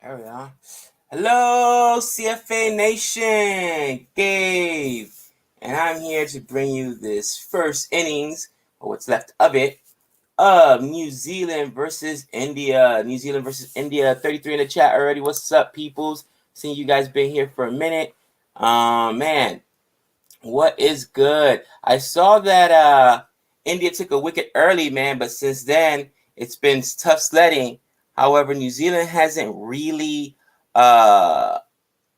There we are. Hello, CFA Nation, Gabe, and I'm here to bring you this first innings, or what's left of it, of New Zealand versus India. New Zealand versus India. 33 in the chat already. What's up, peoples? Seeing you guys been here for a minute. Man, what is good? I saw that India took a wicket early, man, but since then it's been tough sledding. However, New Zealand hasn't really uh,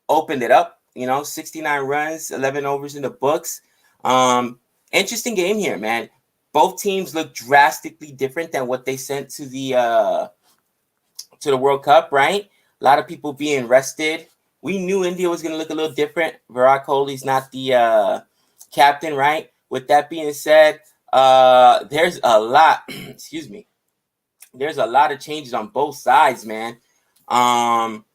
opened it up. 69 runs, 11 overs in the books. Um, Interesting game here, man. Both teams look drastically different than what they sent to the World Cup, right? A lot of people being rested. We knew India was going to look a little different. Virat Kohli's not the captain, right? With that being said, there's a lot. Excuse me. There's a lot of changes on both sides, man. Um,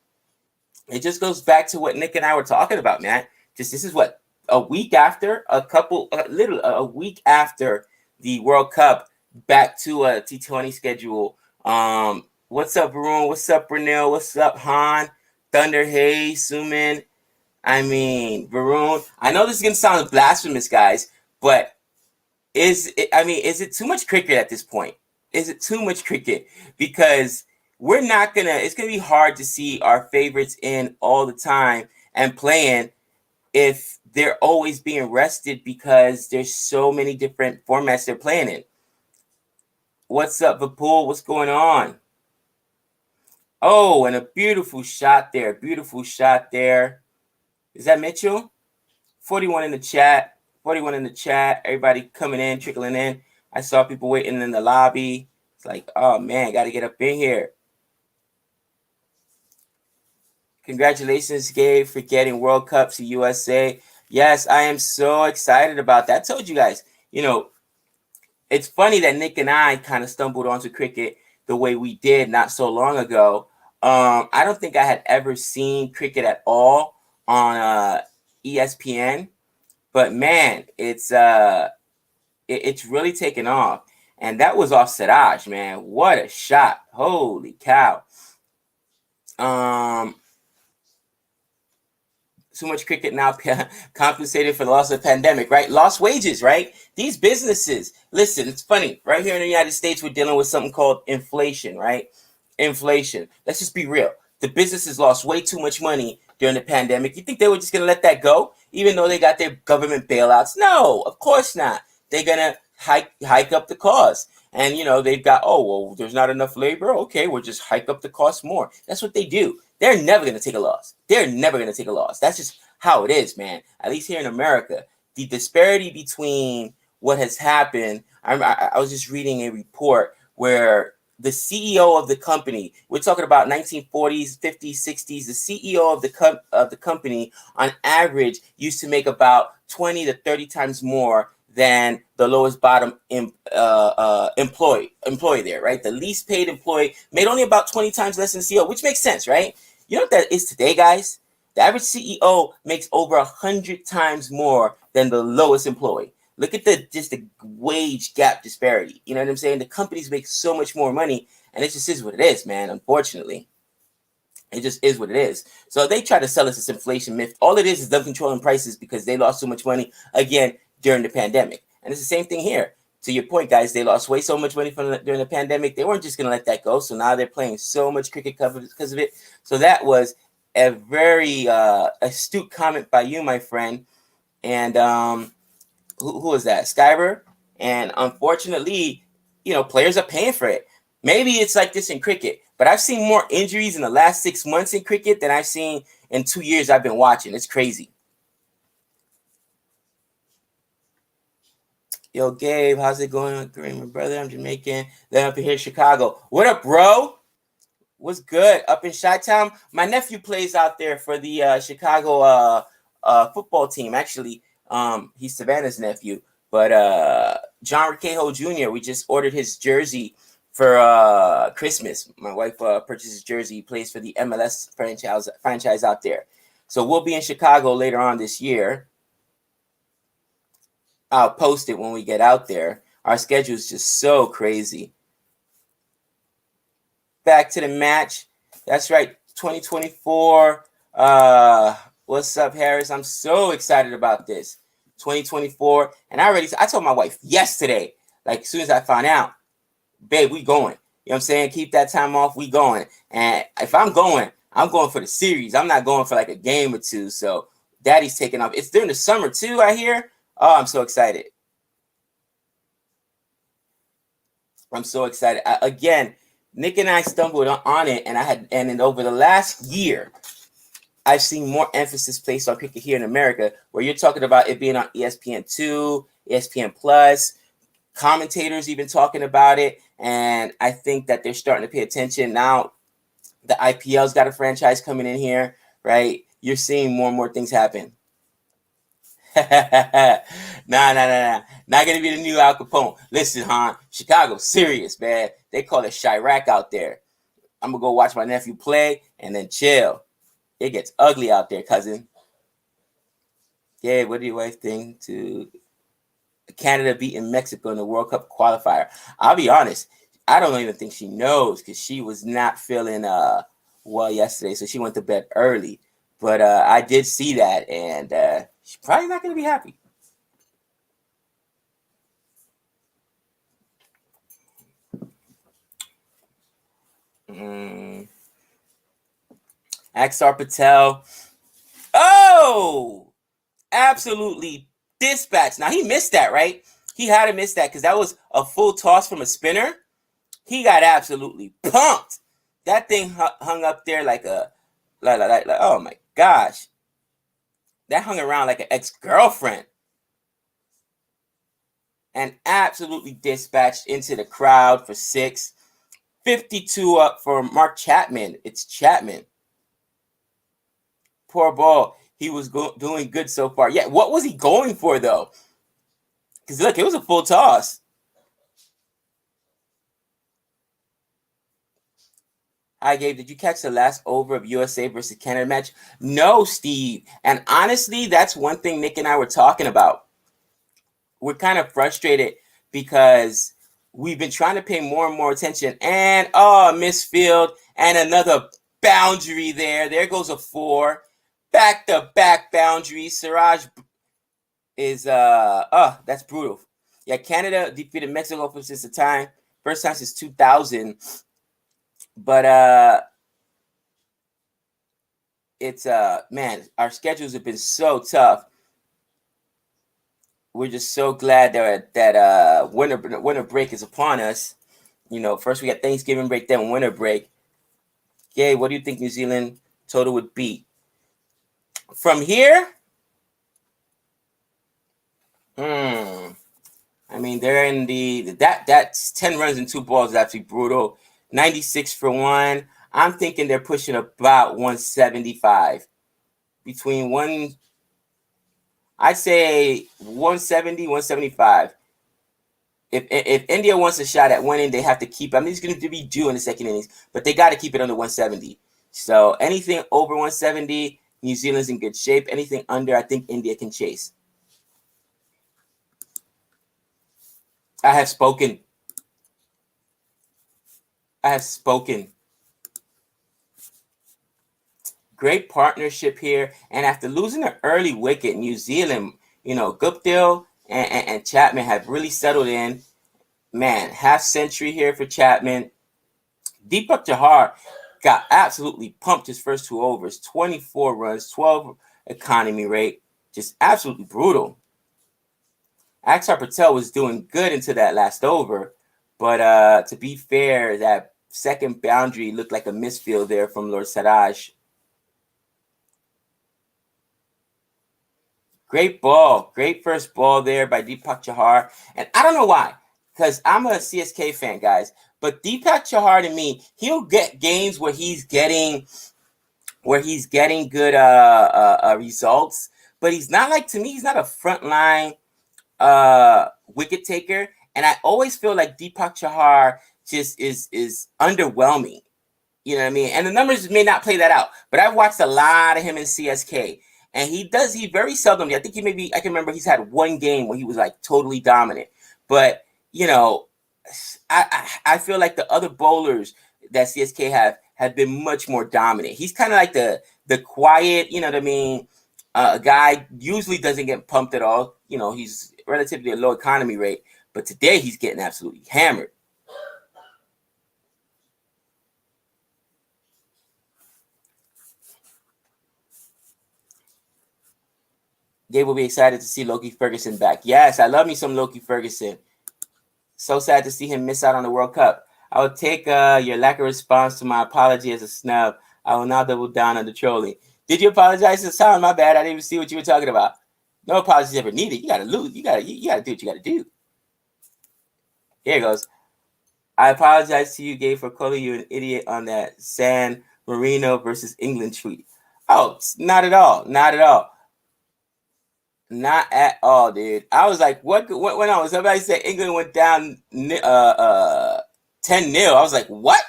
it just goes back to what Nick and I were talking about, man. Just this is what a week after a week after the World Cup, back to a T20 schedule. What's up, Varun? What's up, Brunel? What's up, Han? Thunder Hayes, Suman. I mean, Varun. I know this is gonna sound blasphemous, guys, but is it too much cricket at this point? Is it too much cricket? Because it's gonna be hard to see our favorites in all the time and playing if they're always being rested because there's so many different formats they're playing in. What's up, Vipul? What's going on? Oh, and a beautiful shot there. Beautiful shot there. Is that Mitchell? 41 in the chat. 41 in the chat. Everybody coming in, trickling in. I saw people waiting in the lobby. It's like, oh man, got to get up in here. Congratulations, Gabe, for getting World Cup to USA. Yes, I am so excited about that. I told you guys, it's funny that Nick and I kind of stumbled onto cricket the way we did not so long ago. I don't think I had ever seen cricket at all on ESPN, but man, it's really taken off. And that was off Siraj, man. What a shot. Holy cow. Too much cricket now compensated for the loss of the pandemic, right? Lost wages, right? These businesses, listen, it's funny. Right here in the United States, we're dealing with something called inflation, right? Inflation. Let's just be real. The businesses lost way too much money during the pandemic. You think they were just going to let that go, even though they got their government bailouts? No, of course not. They're going to hike up the cost. And, they've got, oh, well, there's not enough labor. Okay, we'll just hike up the cost more. That's what they do. They're never going to take a loss. They're never going to take a loss. That's just how it is, man. At least here in America, the disparity between what has happened. I was just reading a report where the CEO of the company, we're talking about 1940s, 50s, 60s, the CEO of the company on average used to make about 20 to 30 times more than the lowest bottom employee there, right? The least paid employee made only about 20 times less than the CEO, which makes sense, right? You know what that is today, guys? The average CEO makes over 100 times more than the lowest employee. Look at the wage gap disparity. You know what I'm saying? The companies make so much more money, and it just is what it is, man. Unfortunately, it just is what it is. So they try to sell us this inflation myth. All it is them controlling prices because they lost so much money again during the pandemic, and it's the same thing here. To your point, guys, they lost way so much money during the pandemic. They weren't just going to let that go. So now they're playing so much cricket because of it. So that was a very astute comment by you, my friend. And who was that? Skyber. And unfortunately, players are paying for it. Maybe it's like this in cricket, but I've seen more injuries in the last 6 months in cricket than I've seen in 2 years I've been watching. It's crazy. Yo, Gabe, how's it going? Great, my brother. I'm Jamaican. Then up here in Chicago. What up, bro? What's good? Up in Chi-Town? My nephew plays out there for the Chicago football team. Actually, he's Savannah's nephew. But John Riquejo Jr., we just ordered his jersey for Christmas. My wife purchased his jersey. He plays for the MLS franchise out there. So we'll be in Chicago later on this year. I'll post it when we get out there. Our schedule is just so crazy. Back to the match. That's right. 2024. What's up, Harris? I'm so excited about this. 2024. And I told my wife yesterday, like as soon as I found out, babe, we going. You know what I'm saying? Keep that time off, we going. And if I'm going for the series. I'm not going for like a game or two. So daddy's taking off. It's during the summer too, I hear. Oh, I'm so excited. I'm so excited. Again, Nick and I stumbled on it, and over the last year, I've seen more emphasis placed on cricket here in America, where you're talking about it being on ESPN2, ESPN Plus, commentators even talking about it, and I think that they're starting to pay attention now. The IPL's got a franchise coming in here, right? You're seeing more and more things happen. Nah. Not gonna be the new Al Capone. Listen, hon, Chicago, serious, man. They call it Chirac out there. I'm gonna go watch my nephew play and then chill. It gets ugly out there, cousin. Yeah, what do you wife think to Canada beating Mexico in the World Cup qualifier? I'll be honest, I don't even think she knows because she was not feeling well yesterday, so she went to bed early. But I did see that, and she's probably not going to be happy. Axar Patel. Oh, absolutely dispatched. Now, he missed that, right? He had to miss that because that was a full toss from a spinner. He got absolutely pumped. That thing hung up there like oh my gosh. That hung around like an ex-girlfriend. And absolutely dispatched into the crowd for 6. 52 up for Mark Chapman. It's Chapman. Poor ball. He was doing good so far. Yeah, what was he going for, though? Because, look, it was a full toss. Hi, Gabe. Did you catch the last over of USA versus Canada match? No, Steve. And honestly, that's one thing Nick and I were talking about. We're kind of frustrated because we've been trying to pay more and more attention. And, misfield and another boundary there. There goes a 4. Back-to-back boundary. Siraj is, that's brutal. Yeah, Canada defeated Mexico for since the time. First time since 2000. But, it's, man, our schedules have been so tough. We're just so glad that winter break is upon us. You know, first we got Thanksgiving break, then winter break. Gabe, what do you think New Zealand total would be? From here? I mean, they're in that's 10 runs and 2 balls is absolutely brutal. 96 for 1. I'm thinking they're pushing about 175. I'd say 170, 175. If India wants a shot at winning, they have to keep. I mean, it's going to be due in the second innings, but they got to keep it under 170. So anything over 170, New Zealand's in good shape. Anything under, I think India can chase. I have spoken. Great partnership here. And after losing an early wicket, New Zealand, Guptill and Chapman have really settled in. Man, half century here for Chapman. Deepak Chahar got absolutely pumped his first 2 overs. 24 runs, 12 economy rate. Just absolutely brutal. Axar Patel was doing good into that last over. But to be fair, that second boundary looked like a misfield there from Lord Siraj. Great ball. Great first ball there by Deepak Chahar. And I don't know why, because I'm a CSK fan, guys. But Deepak Chahar, to me, he'll get games where he's getting good results. But he's not like, to me, he's not a frontline wicket taker. And I always feel like Deepak Chahar just is underwhelming. You know what I mean? And the numbers may not play that out. But I've watched a lot of him in CSK. And he very seldomly, I think I can remember he's had one game where he was like totally dominant. But, I feel like the other bowlers that CSK had been much more dominant. He's kind of like the quiet, you know what I mean, guy, usually doesn't get pumped at all. You know, he's relatively a low economy rate, but today he's getting absolutely hammered. Gabe will be excited to see Loki Ferguson back. Yes, I love me some Loki Ferguson. So sad to see him miss out on the World Cup. I will take your lack of response to my apology as a snub. I will now double down on the trolling. Did you apologize to Sam? My bad. I didn't even see what you were talking about. No apologies ever needed. You gotta lose. You gotta do what you gotta do. Here it goes. I apologize to you, Gabe, for calling you an idiot on that San Marino versus England tweet. Oh, not at all. Not at all. Not at all, dude. I was like, what went on? Somebody said England went down 10-0. I was like, what?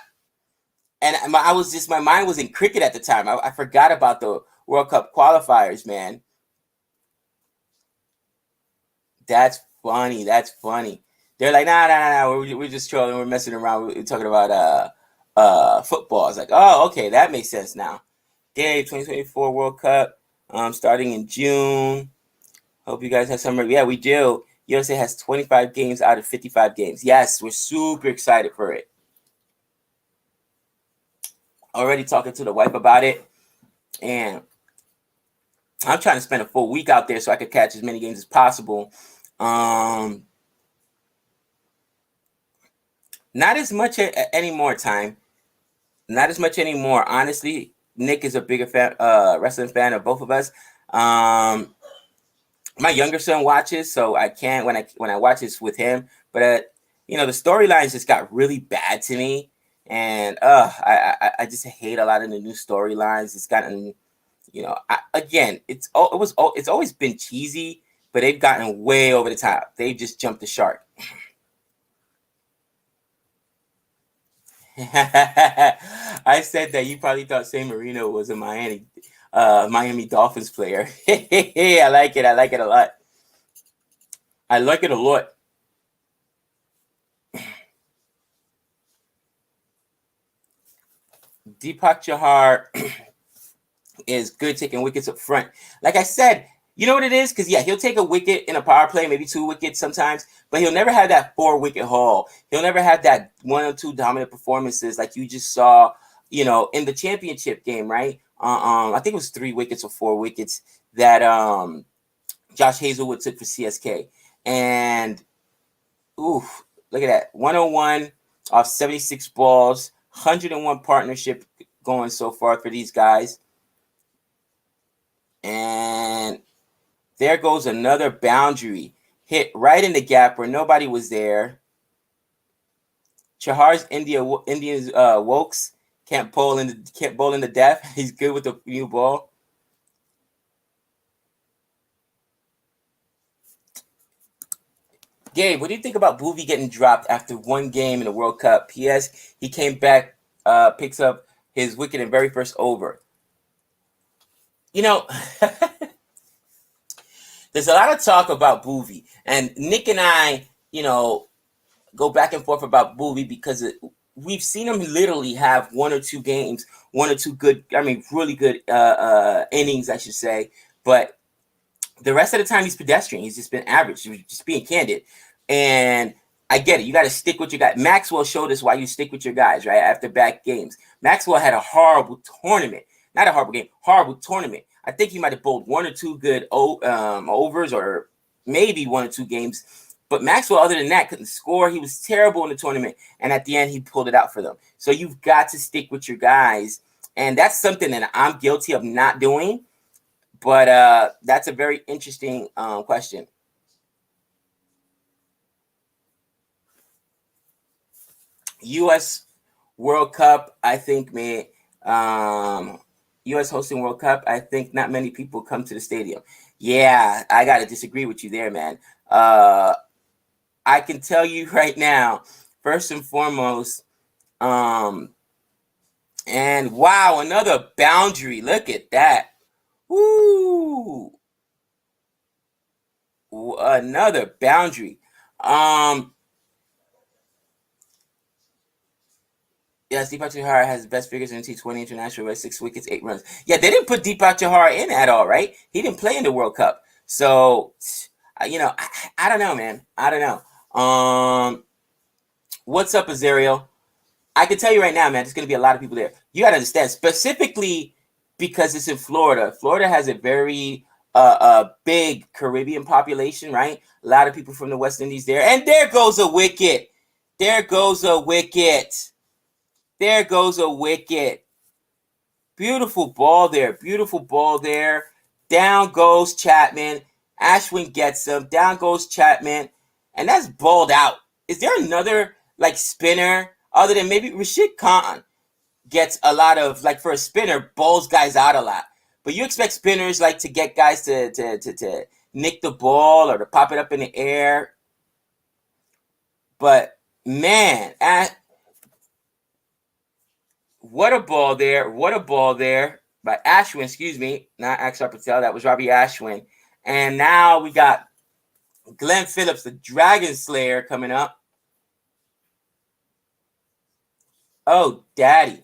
And I was just, my mind was in cricket at the time. I forgot about the World Cup qualifiers, man. That's funny. That's funny. They're like, nah. We're just trolling. We're messing around. We're talking about football. It's like, oh, okay, that makes sense now. Gabe, 2024 World Cup, starting in June. Hope you guys have some. Yeah, we do. USA has 25 games out of 55 games. Yes, we're super excited for it. Already talking to the wife about it, and I'm trying to spend a full week out there so I could catch as many games as possible. Not as much anymore, time. Not as much anymore. Honestly, Nick is a bigger fan, wrestling fan of both of us. My younger son watches, so I can't when I watch this with him. But you know, the storylines just got really bad to me, and I just hate a lot of the new storylines. It's gotten, you know, it's always been cheesy, but they've gotten way over the top. They've just jumped the shark. I said that you probably thought San Marino was a Miami Dolphins player. I like it. I like it a lot. I like it a lot. Deepak Chahar is good taking wickets up front. Like I said, you know what it is? Because, yeah, he'll take a wicket in a power play, maybe 2 wickets sometimes, but he'll never have that 4-wicket haul. He'll never have that 1 or 2 dominant performances like you just saw, you know, in the championship game, right? I think it was 3 wickets or 4 wickets that Josh Hazelwood took for CSK. And, oof, look at that. 101 off 76 balls, 101 partnership going so far for these guys. And there goes another boundary hit right in the gap where nobody was there. Chahar's Indians Wokes can't bowl in the death. He's good with the new ball. Gabe, what do you think about Boovie getting dropped after 1 game in the World Cup? P.S. He came back, picks up his wicket in very first over. You know, there's a lot of talk about Boovie, and Nick and I, you know, go back and forth about Boovie because we've seen him literally have 1 or 2 games, 1 or 2 good, really good innings, I should say. But the rest of the time, he's pedestrian. He's just been average. Just being candid. And I get it. You got to stick with your guy. Maxwell showed us why you stick with your guys, right? After back games. Maxwell had a horrible tournament. Not a horrible game, horrible tournament. I think he might have bowled 1 or 2 good overs or maybe 1 or 2 games. But Maxwell, other than that, couldn't score. He was terrible in the tournament. And at the end, he pulled it out for them. So you've got to stick with your guys. And that's something that I'm guilty of not doing. But that's a very interesting question. U.S. World Cup, I think, U.S. hosting World Cup, I think not many people come to the stadium. Yeah, I got to disagree with you there, man. I can tell you right now, first and foremost, and wow, another boundary. Look at that. Woo! Another boundary. Yes, Deepak Chahar has the best figures in T20 international with 6 wickets, 8 runs. Yeah, they didn't put Deepak Chahar in at all, right? He didn't play in the World Cup. So, I don't know, man. I don't know. What's up, Azario? I can tell you right now, man, there's going to be a lot of people there. You got to understand, specifically because it's in Florida. Florida has a very big Caribbean population, right? A lot of people from the West Indies there. And there goes a wicket. There goes a wicket. There goes a wicket. Beautiful ball there. Beautiful ball there. Down goes Chapman. Ashwin gets him. Down goes Chapman. And that's balled out. Is there another like spinner other than maybe Rashid Khan gets a lot of, like, for a spinner, balls guys out a lot. But you expect spinners like to get guys to nick the ball or to pop it up in the air. But man, what a ball there. What a ball there by Ashwin, excuse me. Not Akshar Patel. That was Robbie Ashwin. And now we got Glenn Phillips, the Dragon Slayer, coming up. Oh, daddy.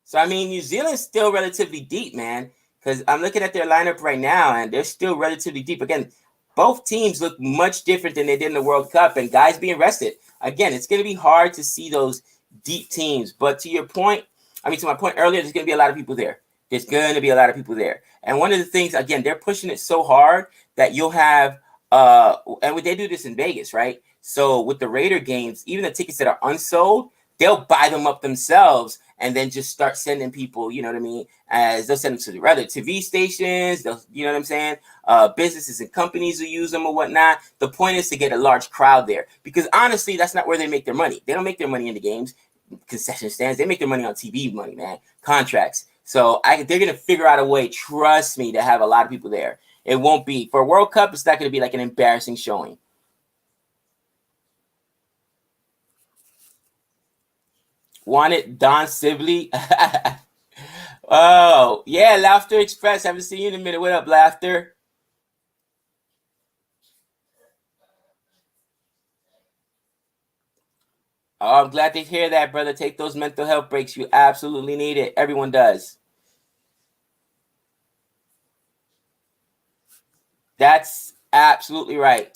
So, I mean, New Zealand's still relatively deep, man, because I'm looking at their lineup right now, and they're still relatively deep. Again, both teams look much different than they did in the World Cup, and guys being rested. Again, it's going to be hard to see those deep teams. But to my point earlier, there's going to be a lot of people there. There's going to be a lot of people there. And one of the things, again, they're pushing it so hard that you'll have, and they do this in Vegas, right? So with the Raider games, even the tickets that are unsold, they'll buy them up themselves and then just start sending people, you know what I mean? As they'll send them to the other TV stations, you know what I'm saying? Businesses and companies will use them or whatnot. The point is to get a large crowd there because honestly, that's not where they make their money. They don't make their money in the games, concession stands. They make their money on TV money, man, contracts. So they're going to figure out a way, trust me, to have a lot of people there. It won't be, for a World Cup, it's not going to be like an embarrassing showing. Want it, Don Sibley? Oh, yeah, Laughter Express. Haven't seen you in a minute. What up, Laughter? Oh, I'm glad to hear that, brother. Take those mental health breaks. You absolutely need it. Everyone does. That's absolutely right.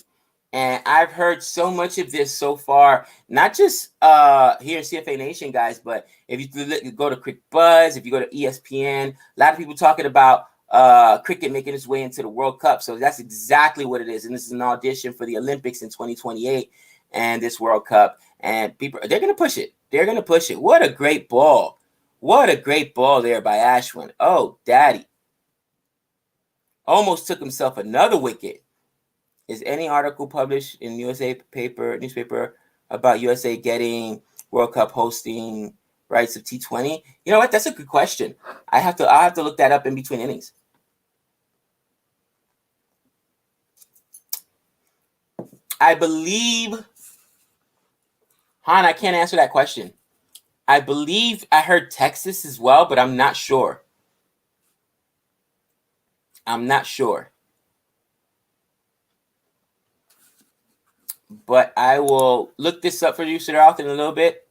And I've heard so much of this so far, not just here in CFA Nation, guys, but if you go to Cricket Buzz, if you go to ESPN, a lot of people talking about cricket making its way into the World Cup. So that's exactly what it is. And this is an audition for the Olympics in 2028 and this World Cup. And people, they're going to push it. They're going to push it. What a great ball. What a great ball there by Ashwin. Oh, daddy. Almost took himself another wicket. Is any article published in newspaper about USA getting World Cup hosting rights of T20? You know what? That's a good question. I'll have to look that up in between innings. I believe, Han, I can't answer that question. I believe I heard Texas as well, but I'm not sure. I'm not sure. But I will look this up for you, Siraj, in a little bit.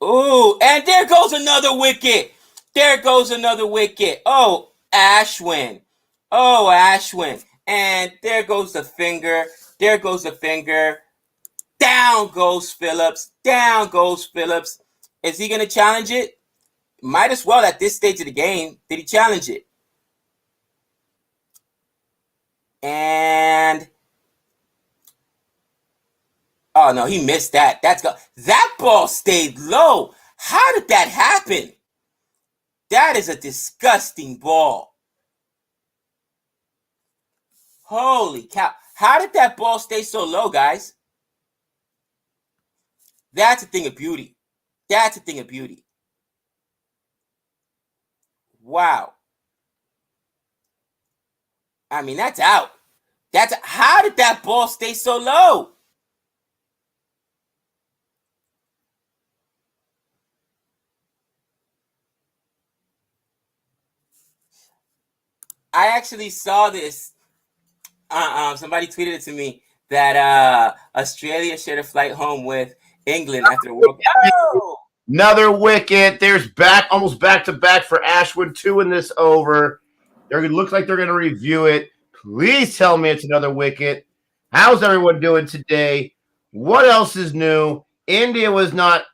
Ooh, and there goes another wicket. There goes another wicket. Oh, Ashwin. Oh, Ashwin. And there goes the finger. There goes the finger. Down goes Phillips. Down goes Phillips. Is he going to challenge it? Might as well at this stage of the game. Did he challenge it? And oh no, he missed that. That ball stayed low. How did that happen? That is a disgusting ball. Holy cow. How did that ball stay so low, guys? That's a thing of beauty. That's a thing of beauty. Wow. I mean, that's out. How did that ball stay so low? I actually saw this. Somebody tweeted it to me. that Australia shared a flight home with England after the World Cup. Oh! Another wicket. There's almost back to back for Ashwin. 2 in this over. It looks like they're going to review it. Please tell me it's another wicket. How's everyone doing today? What else is new? India was not.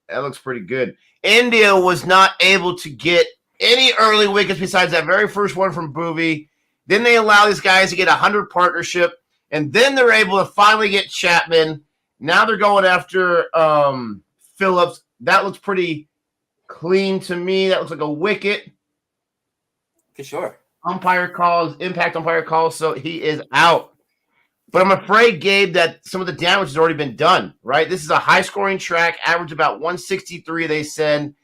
That looks pretty good. India was not able to get any early wickets besides that very first one from Bhuvi. Then they allow these guys to get 100 partnership, and then they're able to finally get Chapman. Now they're going after Phillips. That looks pretty clean to me. That looks like a wicket. For sure. Impact umpire calls, so he is out. But I'm afraid, Gabe, that some of the damage has already been done, right? This is a high-scoring track, average about 163, they said.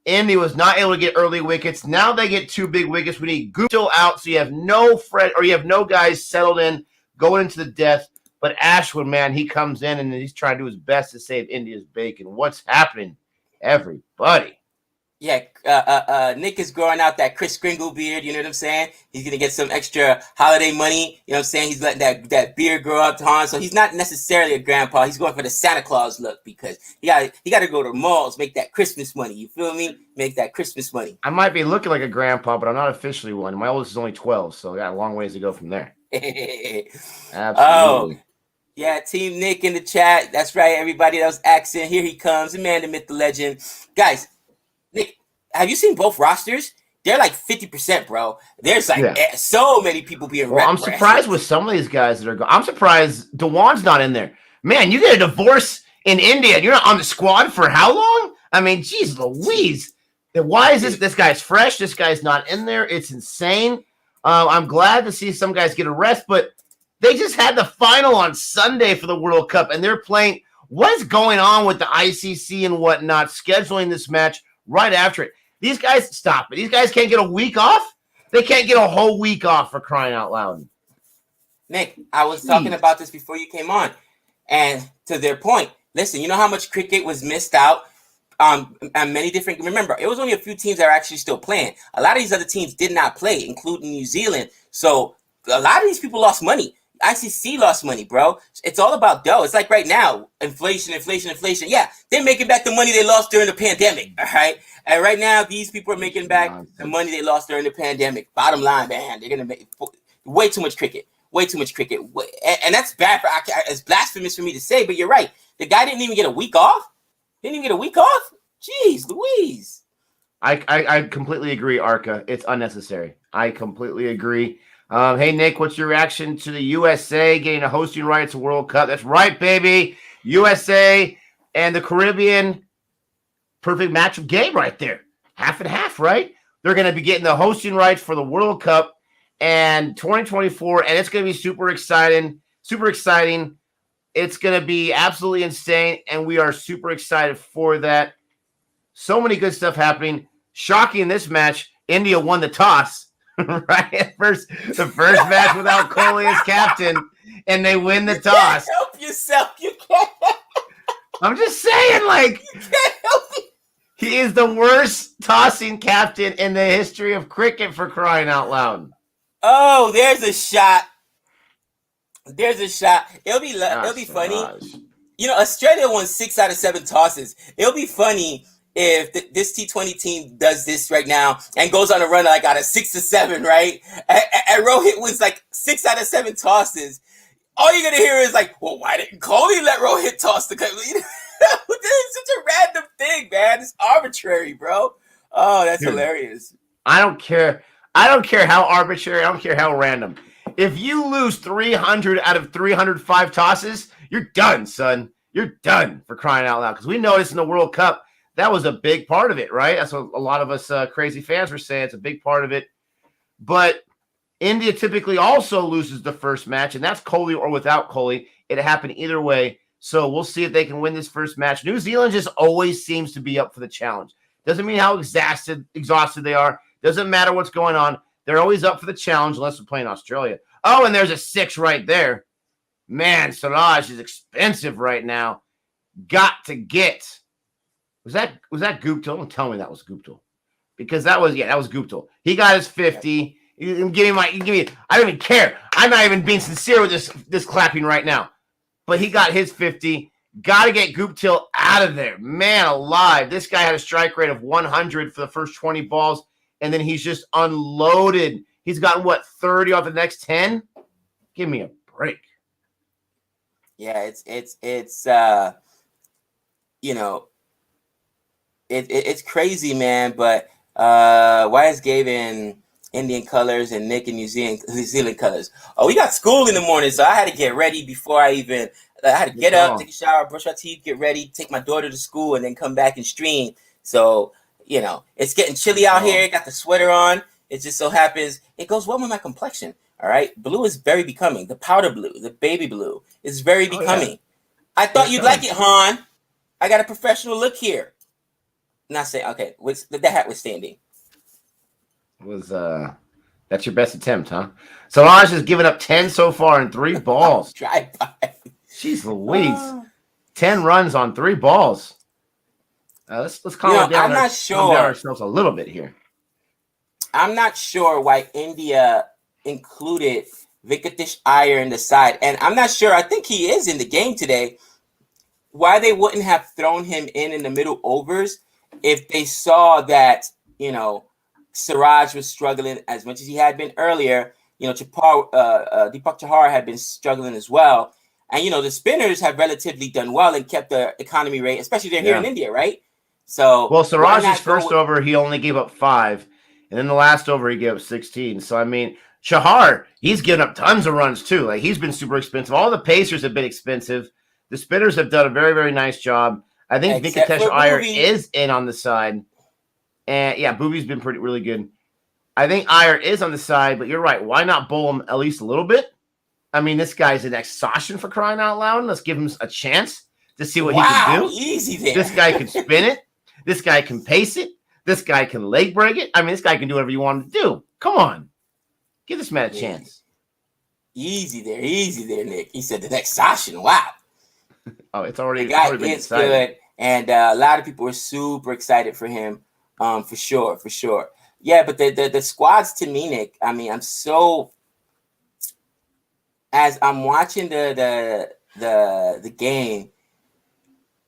Indy was not able to get early wickets. Now they get 2 big wickets. We need Guptill out, so you have no guys settled in going into the death. But Ashwin, man, he comes in and he's trying to do his best to save India's bacon. What's happening, everybody? Yeah, Nick is growing out that Chris Kringle beard, you know what I'm saying? He's going to get some extra holiday money, you know what I'm saying? He's letting that beard grow up to him. So he's not necessarily a grandpa. He's going for the Santa Claus look because he got to go to the malls, make that Christmas money. You feel me? Make that Christmas money. I might be looking like a grandpa, but I'm not officially one. My oldest is only 12, so I got a long ways to go from there. Absolutely. Yeah, Team Nick in the chat. That's right, everybody that was asking. Here he comes, the man, the myth, the legend. Guys, Nick, have you seen both rosters? They're like 50%, bro. There's like so many people being Well, I'm surprised with some of these guys that are going. I'm surprised Dewan's not in there. Man, you get a divorce in India and you're not on the squad for how long? I mean, geez Louise. Why is this guy's fresh? This guy's not in there. It's insane. I'm glad to see some guys get a rest, but they just had the final on Sunday for the World Cup, and they're playing. What is going on with the ICC and whatnot, scheduling this match right after it? These guys, stop it. These guys can't get a week off? They can't get a whole week off, for crying out loud. Nick, I was talking about this before you came on, and to their point, listen, you know how much cricket was missed out on many different. Remember, it was only a few teams that are actually still playing. A lot of these other teams did not play, including New Zealand. So a lot of these people lost money. ICC lost money, bro. It's all about dough. It's like right now, inflation. Yeah, they're making back the money they lost during the pandemic, all right? And right now, these people are making back the money they lost during the pandemic. Bottom line, man, they're going to make way too much cricket. And that's bad. It's blasphemous for me to say, but you're right. The guy didn't even get a week off? Jeez, Louise. I completely agree, Arca. It's unnecessary. I completely agree. Hey, Nick, what's your reaction to the USA getting a hosting rights to World Cup? That's right, baby. USA and the Caribbean. Perfect match of game right there. Half and half, right? They're going to be getting the hosting rights for the World Cup and 2024, and it's going to be super exciting. It's going to be absolutely insane, and we are super excited for that. So many good stuff happening. Shocking in this match, India won the toss. Right, the first match without Kohli as captain, and they win the toss. Can't help yourself. You can't. I'm just saying, like, you can't help it. He is the worst tossing captain in the history of cricket, for crying out loud. Oh, there's a shot. It'll be funny. You know, Australia won 6 out of 7 tosses. It'll be funny if this T20 team does this right now and goes on a run like out of 6 to 7, right? And Rohit wins like 6 out of 7 tosses. All you're gonna hear is like, well, why didn't Kohli let Rohit toss the? It's such a random thing, man. It's arbitrary, bro. Oh, that's hilarious. I don't care. I don't care how arbitrary. I don't care how random. If you lose 300 out of 305 tosses, you're done, son. You're done, for crying out loud. Because we noticed in the World Cup, that was a big part of it, right? That's what a lot of us crazy fans were saying. It's a big part of it. But India typically also loses the first match, and that's Kohli or without Kohli. It happened either way. So we'll see if they can win this first match. New Zealand just always seems to be up for the challenge. Doesn't mean how exhausted they are. Doesn't matter what's going on. They're always up for the challenge unless we're playing Australia. Oh, and there's a 6 right there. Man, Siraj is expensive right now. Got to get. Was that Guptill? Don't tell me that was Guptill. Because that was Guptill. He got his 50. I don't even care. I'm not even being sincere with this clapping right now. But he got his 50. Got to get Guptill out of there. Man alive. This guy had a strike rate of 100 for the first 20 balls, and then he's just unloaded. He's gotten, 30 off the next 10? Give me a break. Yeah, it's crazy, man. But why is Gabe in Indian colors and Nick in New Zealand colors? Oh, we got school in the morning, so I had to get ready before I had to get up, take a shower, brush my teeth, get ready, take my daughter to school, and then come back and stream. So, it's getting chilly out here. Got the sweater on. It just so happens it goes well with my complexion. All right. Blue is very becoming. The powder blue, the baby blue is very becoming. Yeah. I thought you'd like it, Han. I got a professional look here. Not saying, okay, the hat was standing. That's your best attempt, huh? Siraj has given up 10 so far in 3 balls. Drive by. Jeez Louise. 10 runs on 3 balls. Let's calm down. I'm not sure. Calm down ourselves a little bit here. I'm not sure why India included Venkatish Iyer in the side. And I'm not sure. I think he is in the game today. Why they wouldn't have thrown him in the middle overs if they saw that, Siraj was struggling as much as he had been earlier. Deepak Chahar had been struggling as well. And, the spinners have relatively done well and kept the economy rate, especially they're here in India, right? So, well, Siraj's first over, he only gave up 5. And then the last over, he gave up 16. So, I mean, Chahar, he's given up tons of runs, too. Like, he's been super expensive. All the Pacers have been expensive. The spinners have done a very, very nice job. I think Venkatish Iyer is in on the side. And, yeah, Boovy's been really good. I think Iyer is on the side, but you're right. Why not bowl him at least a little bit? I mean, this guy's the next Sachin for crying out loud. Let's give him a chance to see what he can do. Easy there. This guy can spin it. This guy can pace it. This guy can leg break it. I mean, this guy can do whatever you want him to do. Come on. Give this man a chance. Easy there, Nick. He said the next Sachin. Wow. Oh, it's already been decided. Good. And a lot of people are super excited for him. For sure. Yeah, but the squads to me, Nick, I mean, I'm so, as I'm watching the game,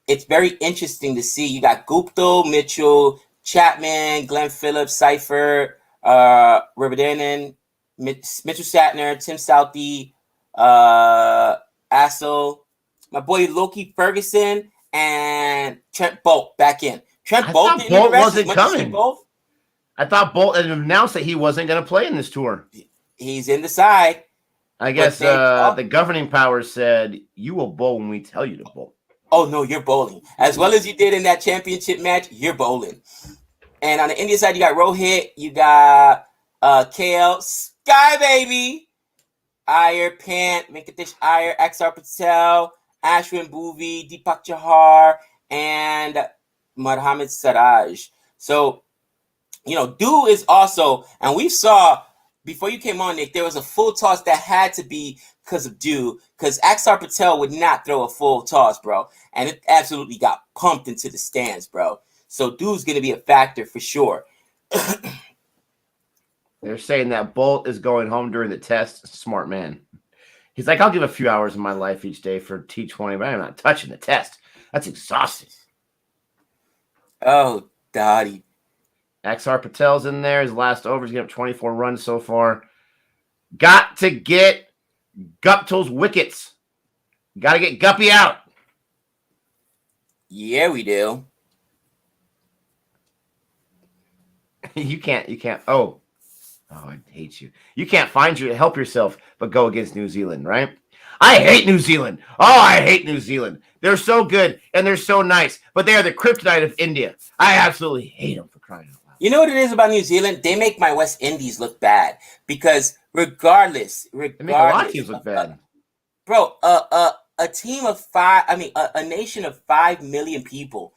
it's very interesting to see. You got Guptill, Mitchell, Chapman, Glenn Phillips, Seifert, Riverdenen, Mitchell Satner, Tim Southey, Assel, my boy Loki Ferguson, and Trent Bolt back in. Trent Bolt wasn't coming. I thought Bolt had announced that he wasn't going to play in this tour. He's in the side. I guess the governing powers said, you will bowl when we tell you to bowl. Oh, no, you're bowling. As well as you did in that championship match, you're bowling. And on the Indian side, you got Rohit, you got KL, Sky Baby, Iyer, Pant, Venkatish Iyer, XR Patel, Ashwin Bhuvi, Deepak Chahar, and Mohammad Siraj. So, Du is also, and we saw before you came on, Nick, there was a full toss that had to be because of Du, because Axar Patel would not throw a full toss, bro. And it absolutely got pumped into the stands, bro. So Du's going to be a factor for sure. They're saying that Bolt is going home during the test. Smart man. He's like, I'll give a few hours of my life each day for T20, but I'm not touching the test. That's exhausting. Oh, Dottie. XR Patel's in there. His last over, he's getting up 24 runs so far. Got to get Guptill's wickets. Got to get Guppy out. Yeah, we do. You can't. Oh, I hate you. You can't help yourself but go against New Zealand, right? I hate New Zealand. Oh, I hate New Zealand. They're so good and they're so nice, but they are the kryptonite of India. I absolutely hate them for crying out loud. You know what it is about New Zealand? They make my West Indies look bad because regardless, they make a lot of teams look bad. Bro, a team of a nation of 5 million people,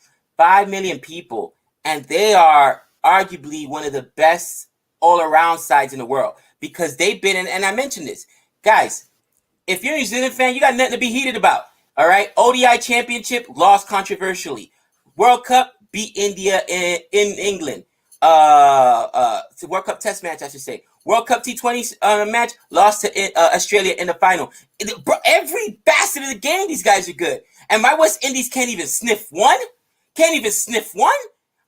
and they are arguably one of the best all-around sides in the world because they've been in, and I mentioned this, guys. If you're a New Zealand fan, you got nothing to be heated about. All right, ODI championship lost controversially. World Cup beat India in England. World Cup Test match, I should say. World Cup T20 match, lost to Australia in the final. Bro, every facet of the game, these guys are good. And my West Indies can't even sniff one? Can't even sniff one?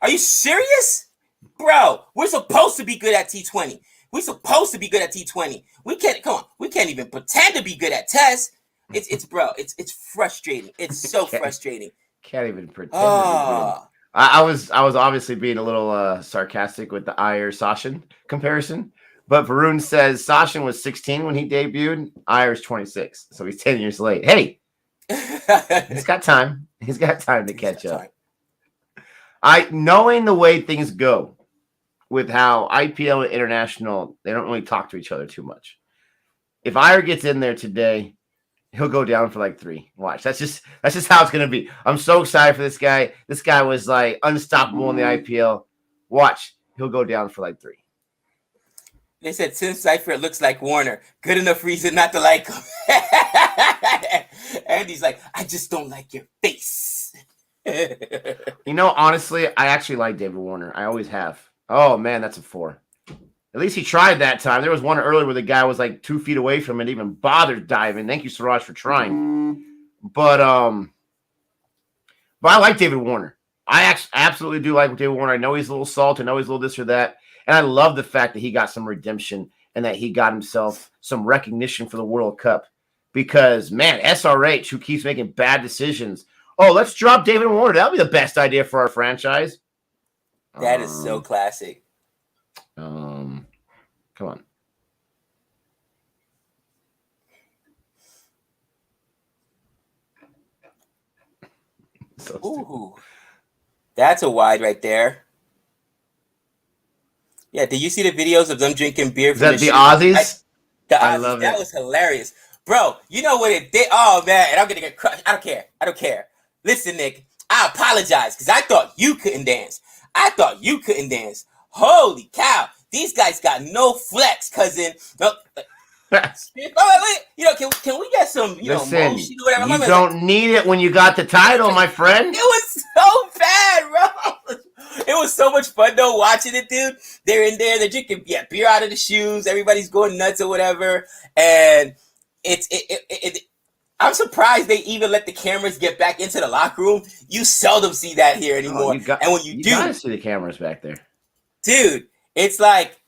Are you serious? Bro, we're supposed to be good at T20. We're supposed to be good at T20. We can't even pretend to be good at Test. It's frustrating. It's so frustrating. Can't even pretend to be good. I was obviously being a little sarcastic with the Iyer-Sachin comparison, but Varun says Sachin was 16 when he debuted. Iyer's 26, so he's 10 years late. Hey, he's got time. He's got time to catch up. Knowing the way things go with how IPL and international, they don't really talk to each other too much. If Iyer gets in there today, he'll go down for like 3. Watch. That's just how it's gonna be. I'm so excited for this guy. This guy was like unstoppable in the IPL. Watch. He'll go down for like 3. They said Tim Seifert looks like Warner. Good enough reason not to like him. And he's like, I just don't like your face. You know, honestly, I actually like David Warner. I always have. Oh man, that's a 4. At least he tried that time. There was one earlier where the guy was like 2 feet away from it, even bothered diving. Thank you, Siraj, for trying. But I like David Warner. I absolutely do like David Warner. I know he's a little salty. I know he's a little this or that. And I love the fact that he got some redemption and that he got himself some recognition for the World Cup. Because, man, SRH, who keeps making bad decisions. Oh, let's drop David Warner. That'll be the best idea for our franchise. That is so classic. Come on. So ooh, that's a wide right there. Yeah, did you see the videos of them drinking beer? Is that the Aussies? I love it. That was hilarious. Bro, you know what it did? Oh, man, and I'm going to get crushed. I don't care. Listen, Nick, I apologize because I thought you couldn't dance. Holy cow. These guys got no flex, cousin. No, you know, can we get some, listen, motion or whatever? You don't need it when you got the title, my friend. It was so bad, bro. It was so much fun, though, watching it, dude. They're in there. They're drinking beer out of the shoes. Everybody's going nuts or whatever. And I'm surprised they even let the cameras get back into the locker room. You seldom see that here anymore. And when you do, gotta see the cameras back there. Dude, it's like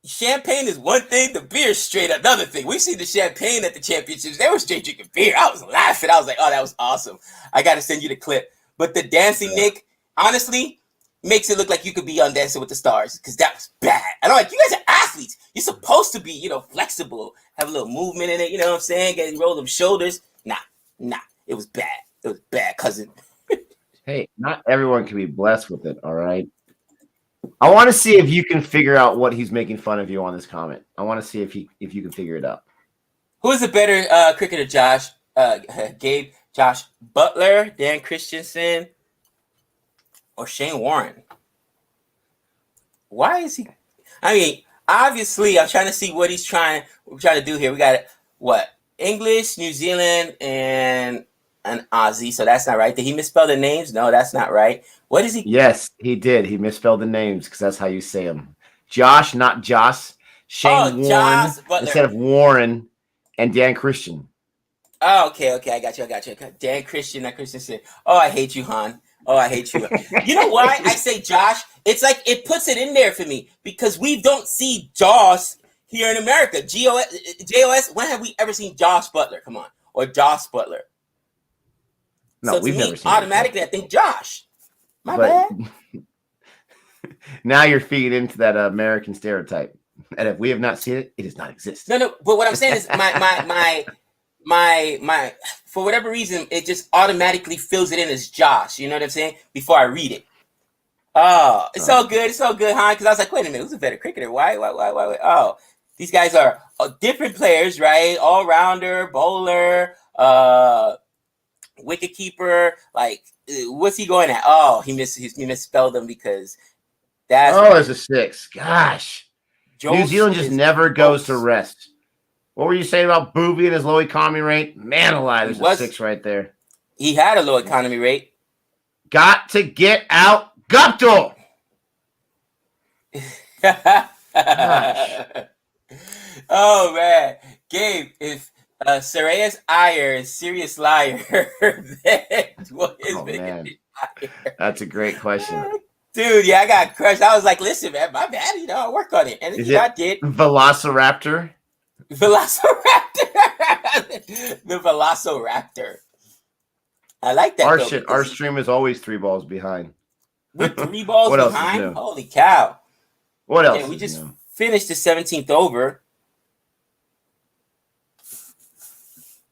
champagne is one thing, the beer is straight another thing. We see the champagne at the championships. They were straight drinking beer. I was laughing. I was like, oh, that was awesome. I got to send you the clip. But the dancing, Nick, honestly, makes it look like you could be on Dancing with the Stars because that was bad. And I'm like, you guys are athletes. You're supposed to be, flexible, have a little movement in it, you know what I'm saying? Get roll them shoulders. Nah. It was bad. It was bad, cousin. Hey, not everyone can be blessed with it, all right? I want to see if you can figure out what he's making fun of you on this comment. I want to see if you can figure it out. Who is a better cricketer, Josh? Gabe, Josh Butler, Dan Christensen, or Shane Warne? Why is he? I mean, obviously, I'm trying to see what he's trying to do here. We got English, New Zealand, and an Aussie. So that's not right. Did he misspell the names? No, that's not right. What is he? Yes, he did. He misspelled the names because that's how you say them. Josh, not Joss. Shane Warne instead of Warren, and Dan Christian. Oh, okay. I got you. Dan Christian, not Christensen. Oh, I hate you, Han. Oh, I hate you. You know why I say Josh? It's like it puts it in there for me because we don't see Josh here in America. JOS. When have we ever seen Josh Butler? Come on, or Josh Butler? No, so we've to me, never seen automatically, I think Josh. My bad. Now you're feeding into that American stereotype, and if we have not seen it, it does not exist. No. But what I'm saying is, my for whatever reason, it just automatically fills it in as Josh. You know what I'm saying? Before I read it. Oh, it's all good, huh? Because I was like, wait a minute, who's a better cricketer? Why? Oh, these guys are different players, right? All rounder, bowler, wicket keeper. Like, what's he going at? Oh, he misspelled them because that's. Oh, there's a 6. Gosh, New Zealand just never goes to rest. What were you saying about Boovie and his low economy rate? Man alive, there's a 6 right there. He had a low economy rate. Got to get out Guptill. Gosh. Oh man, Gabe, if Sarayas Iyer is serious liar, then what is Oh man, Vinny Iyer? that's a great question. Dude, yeah, I got crushed. I was like, listen, man, my bad, I'll work on it. And Is I it did. Velociraptor? Velociraptor. The Velociraptor. I like that though Our because stream is always 3 balls behind. we're 3 balls What else is behind. new? Holy cow. What Okay, else we is just new? finished the 17th over.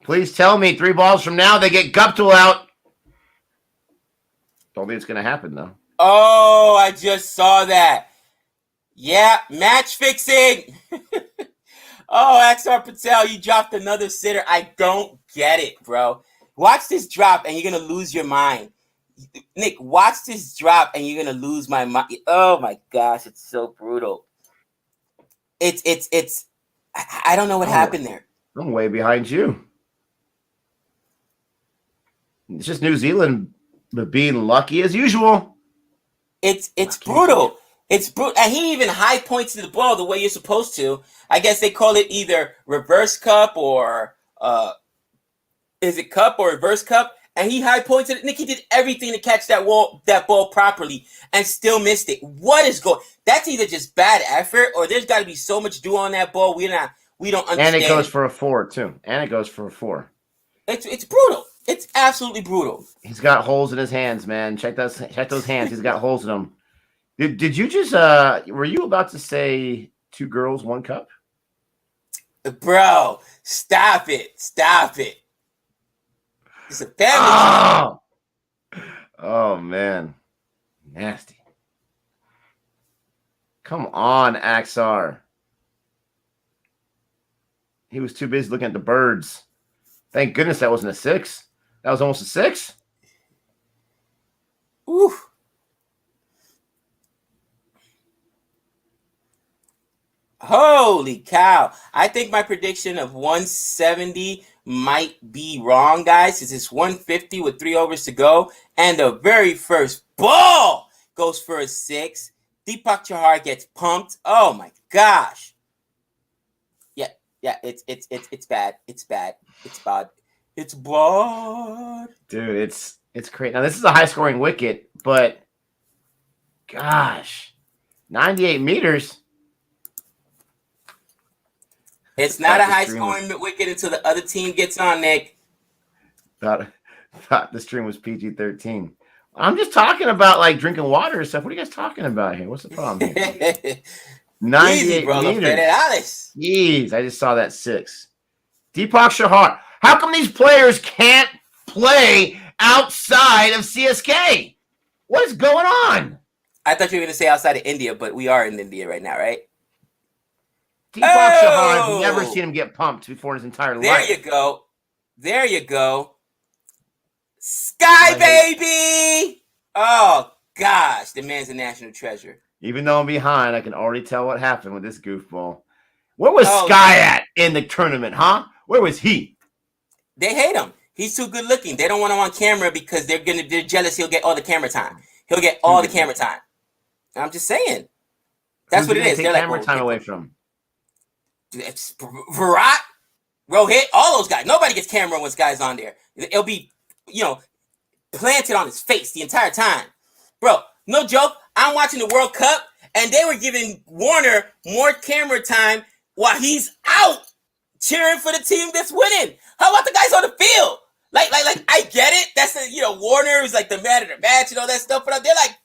Please tell me 3 balls from now they get Guptill out. Don't think it's going to happen, though. Oh, I just saw that. Yeah, match fixing. Oh, Axar Patel, you dropped another sitter. I don't get it, bro. Watch this drop and you're going to lose your mind. Nick, watch this drop and you're going to lose my mind. Oh my gosh, it's so brutal. It's I don't know what happened there. I'm way behind you. It's just New Zealand being lucky as usual. It's brutal. It's brutal. And he even high points to the ball the way you're supposed to. I guess they call it either reverse cup or is it cup or reverse cup? And he high pointed it. Nicky did everything to catch that ball properly and still missed it. What is going? That's either just bad effort or there's got to be so much dew on that ball. We don't understand. And it goes for a 4 too. And it goes for a 4. It's brutal. It's absolutely brutal. He's got holes in his hands, man. Check those hands. He's got holes in them. Did you just were you about to say 2 girls, 1 cup? Bro, stop it. It's a family. Oh man. Nasty. Come on, Axar. He was too busy looking at the birds. Thank goodness that wasn't a 6. That was almost a 6. Ooh. Holy cow. I think my prediction of 170 might be wrong, guys. It's 150 with 3 overs to go. And the very first ball goes for a 6. Deepak Chahar gets pumped. Oh my gosh. Yeah, it's bad. It's bad. It's bad. It's bad. Dude, it's crazy. Now this is a high scoring wicket, but gosh, 98 meters. It's not a high scoring wicket until the other team gets on, Nick. Thought the stream was PG-13. I'm just talking about like drinking water and stuff. What are you guys talking about here? What's the problem here? 98 Easy, bro. meters. Jeez, I just saw that 6. Deepak Chahar. How come these players can't play outside of CSK? What is going on? I thought you were going to say outside of India, but we are in India right now, right? Deepak Chahar, I've never seen him get pumped before in his entire life. There you go. Sky, baby! Oh, gosh. The man's a national treasure. Even though I'm behind, I can already tell what happened with this goofball. Where was Sky at in the tournament, huh? Where was he? They hate him. He's too good looking. They don't want him on camera because they're jealous he'll get all the camera time. He'll get all the camera time. I'm just saying. That's what it is. They're like, camera time away from. It's Virat, Rohit, all those guys. Nobody gets camera when Sky's on there. It'll be, planted on his face the entire time. Bro, no joke. I'm watching the World Cup, and they were giving Warner more camera time while he's out cheering for the team that's winning. How about the guys on the field? Like, I get it. That's Warner is like the man of the match and all that stuff, but they're like,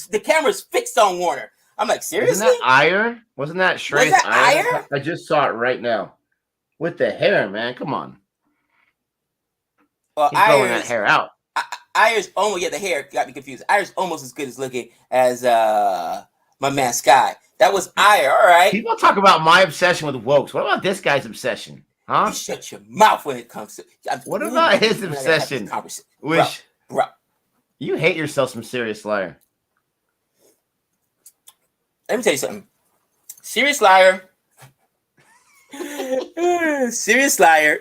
the camera's fixed on Warner. I'm like, seriously? Wasn't that Iyer? Wasn't that Shreyas? Was that Iyer? I just saw it right now. With the hair, man. Come on. Well, he's growing that hair out. Iyer's almost, the hair got me confused. Iyer's almost as good as looking as my man Sky. That was Iyer, all right. People talk about my obsession with Wokes. What about this guy's obsession? Huh? You shut your mouth when it comes to. What about his obsession? Bro. You hate yourself some serious liar. Let me tell you something. Serious liar. Serious liar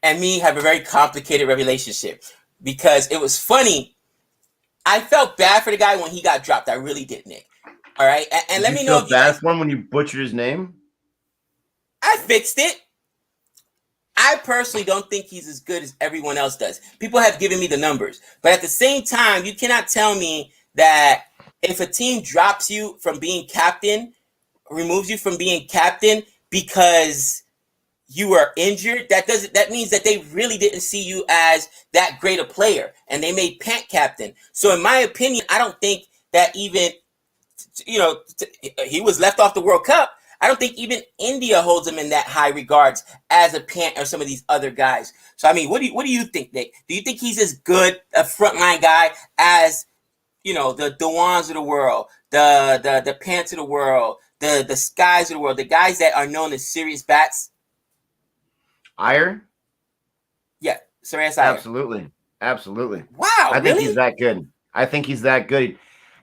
and me have a very complicated relationship because it was funny I felt bad for the guy when he got dropped. I really did, Nick. All right, and Did let you me know feel if you bad guys. for him when you butchered his name? I fixed it. I personally don't think he's as good as everyone else does. People have given me the numbers, but at the same time, you cannot tell me that if a team drops you from being captain, removes you from being captain because you are injured, that means that they really didn't see you as that great a player, and they made Pant captain. So in my opinion, I don't think that even he was left off the World Cup. I don't think even India holds him in that high regards as a Pant or some of these other guys. So I mean, what do you think, Nick? Do you think he's as good a frontline guy as the Dewans of the world, the Pants of the world, the Skies of the world, the guys that are known as serious bats? Iyer? Yeah, Siraj Iyer. Absolutely. Absolutely. Wow, I think he's really? that good. I think he's that good.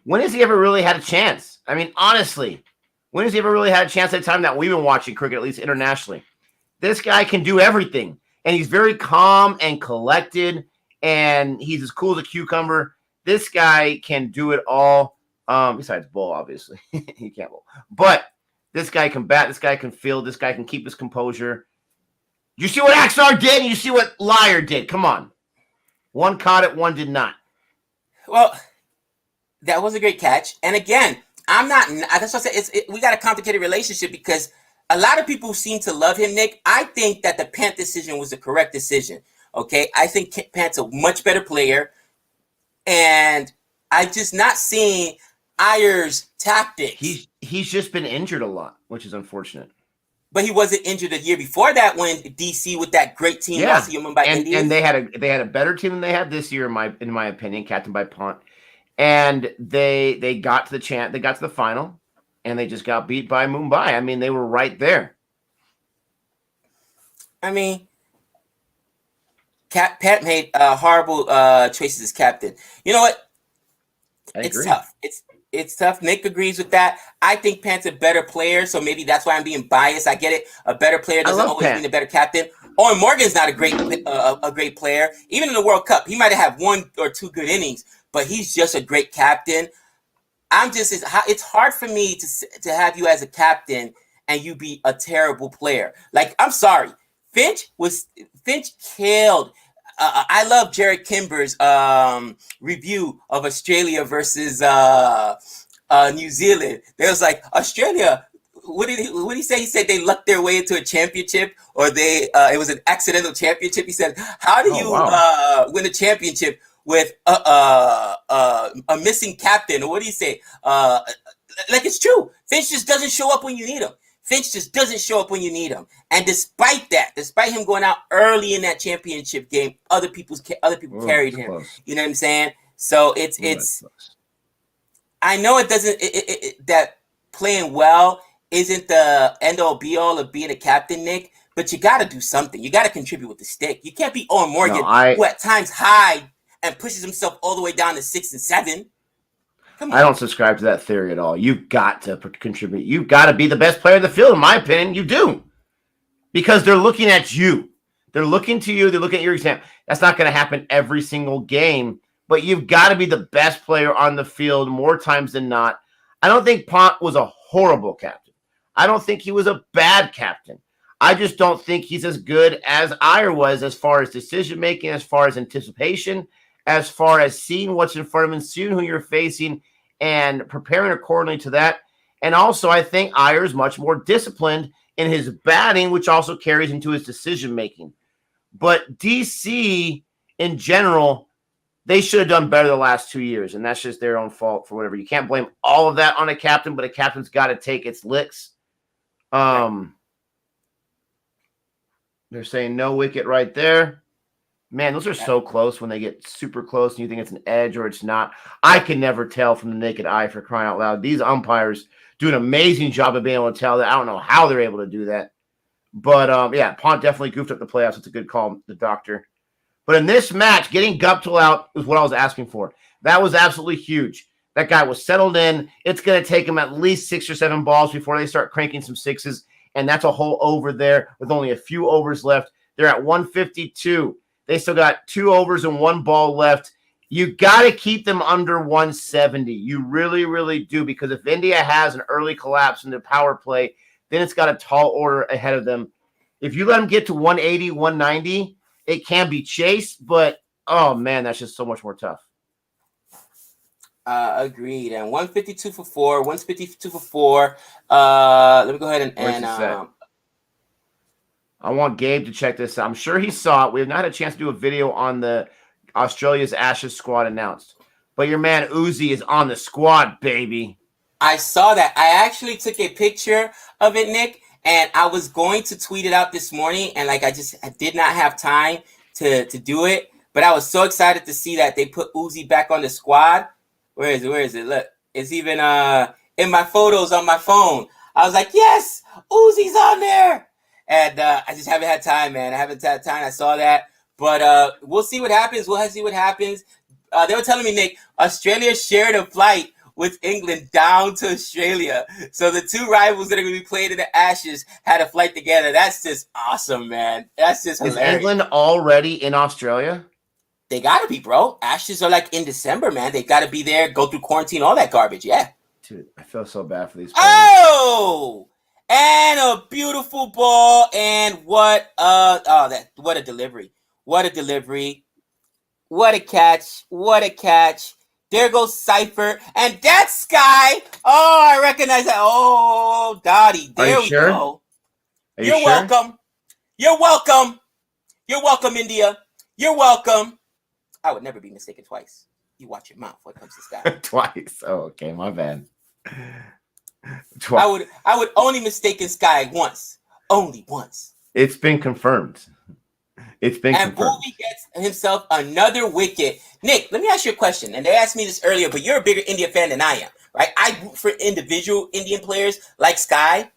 When has he ever really had a chance? I mean, honestly, when has he ever really had a chance at the time that we've been watching cricket, at least internationally? This guy can do everything, and he's very calm and collected, and he's as cool as a cucumber. This guy can do it all. Besides bowl, obviously, he can't bowl, but this guy can bat. This guy can field. This guy can keep his composure. You see what Axar did, and you see what Liar did. Come on, one caught it, one did not. Well, that was a great catch. And again, I'm not. That's what I said. We got a complicated relationship because a lot of people seem to love him, Nick. I think that the Pant decision was the correct decision. Okay, I think Pant's a much better player, and I'm just not seeing Iyer's tactics. He's just been injured a lot, which is unfortunate. But he wasn't injured the year before that when DC with that great team lost to Mumbai Indians. And they had a better team than they had this year, in my opinion, captained by Pont. And they got to the final, and they just got beat by Mumbai. I mean, they were right there. I mean, Pat made horrible choices as captain. You know what? It's tough. It's tough. Nick agrees with that. I think Pant's a better player, so maybe that's why I'm being biased. I get it. A better player doesn't always mean a better captain. Owen Morgan's not a great player. Even in the World Cup, he might have had one or two good innings, but he's just a great captain. It's hard for me to have you as a captain and you be a terrible player. Like, I'm sorry, Finch killed. I love Jared Kimber's review of Australia versus New Zealand. They was like, Australia. What did he say? He said they lucked their way into a championship, or it was an accidental championship. He said, "How do you win a championship with a missing captain?" Or what do you say? Like, it's true. Finch just doesn't show up when you need him. And despite him going out early in that championship game, other people carried him. Close. You know what I'm saying? So it's. I know it doesn't. That playing well isn't the end all be all of being a captain, Nick. But you got to do something. You got to contribute with the stick. You can't be Owen Morgan, who at times hide and pushes himself all the way down to 6 and 7. I don't subscribe to that theory at all. You've got to contribute. You've got to be the best player in the field, in my opinion. You do. Because they're looking at you. They're looking to you. They're looking at your example. That's not going to happen every single game, but you've got to be the best player on the field more times than not. I don't think Pont was a horrible captain. I don't think he was a bad captain. I just don't think he's as good as Iyer was as far as decision-making, as far as anticipation, as far as seeing what's in front of him, seeing who you're facing, and preparing accordingly to that. And also, I think Iyer is much more disciplined in his batting, which also carries into his decision-making. But DC, in general, they should have done better the last 2 years, and that's just their own fault for whatever. You can't blame all of that on a captain, but a captain's got to take its licks. They're saying no wicket right there. Man, those are so close when they get super close and you think it's an edge or it's not. I can never tell from the naked eye, for crying out loud. These umpires do an amazing job of being able to tell that. I don't know how they're able to do that. But, yeah, Pont definitely goofed up the playoffs. It's a good call, the doctor. But in this match, getting Guptill out is what I was asking for. That was absolutely huge. That guy was settled in. It's going to take him at least 6 or 7 balls before they start cranking some sixes. And that's a whole over there with only a few overs left. They're at 152. They still got 2 overs and 1 ball left. You got to keep them under 170. You really, really do, because if India has an early collapse in the power play, then it's got a tall order ahead of them. If you let them get to 180, 190, it can be chased, but oh man, that's just so much more tough. Agreed. And 152 for 4, 152 for 4. Let me go ahead and I want Gabe to check this out. I'm sure he saw it. We have not had a chance to do a video on the Australia's Ashes squad announced. But your man Uzi is on the squad, baby. I saw that. I actually took a picture of it, Nick, and I was going to tweet it out this morning, and like I did not have time to do it. But I was so excited to see that they put Uzi back on the squad. Where is it? Look, it's even in my photos on my phone. I was like, yes, Uzi's on there. And I just haven't had time, man. I haven't had time. I saw that. But we'll see what happens. We'll see what happens. They were telling me, Nick, Australia shared a flight with England down to Australia. So the two rivals that are going to be playing in the Ashes had a flight together. That's just awesome, man. That's just hilarious. Is England already in Australia? They got to be, bro. Ashes are like in December, man. They got to be there, go through quarantine, all that garbage. Yeah. Dude, I feel so bad for these players. Oh! And a beautiful ball. And what a delivery. What a delivery. What a catch. What a catch. There goes Cypher. And that's Sky. Oh, I recognize that. Oh, Dottie. There we go. You're welcome. You're welcome. You're welcome, India. You're welcome. I would never be mistaken twice. You watch your mouth when it comes to Sky. Twice. Oh, okay. My bad. Twice. I would only mistake Sky once. Only once. It's been confirmed. It's been confirmed. And Booby gets himself another wicket. Nick, let me ask you a question. And they asked me this earlier, but you're a bigger India fan than I am, right? I root for individual Indian players like Sky.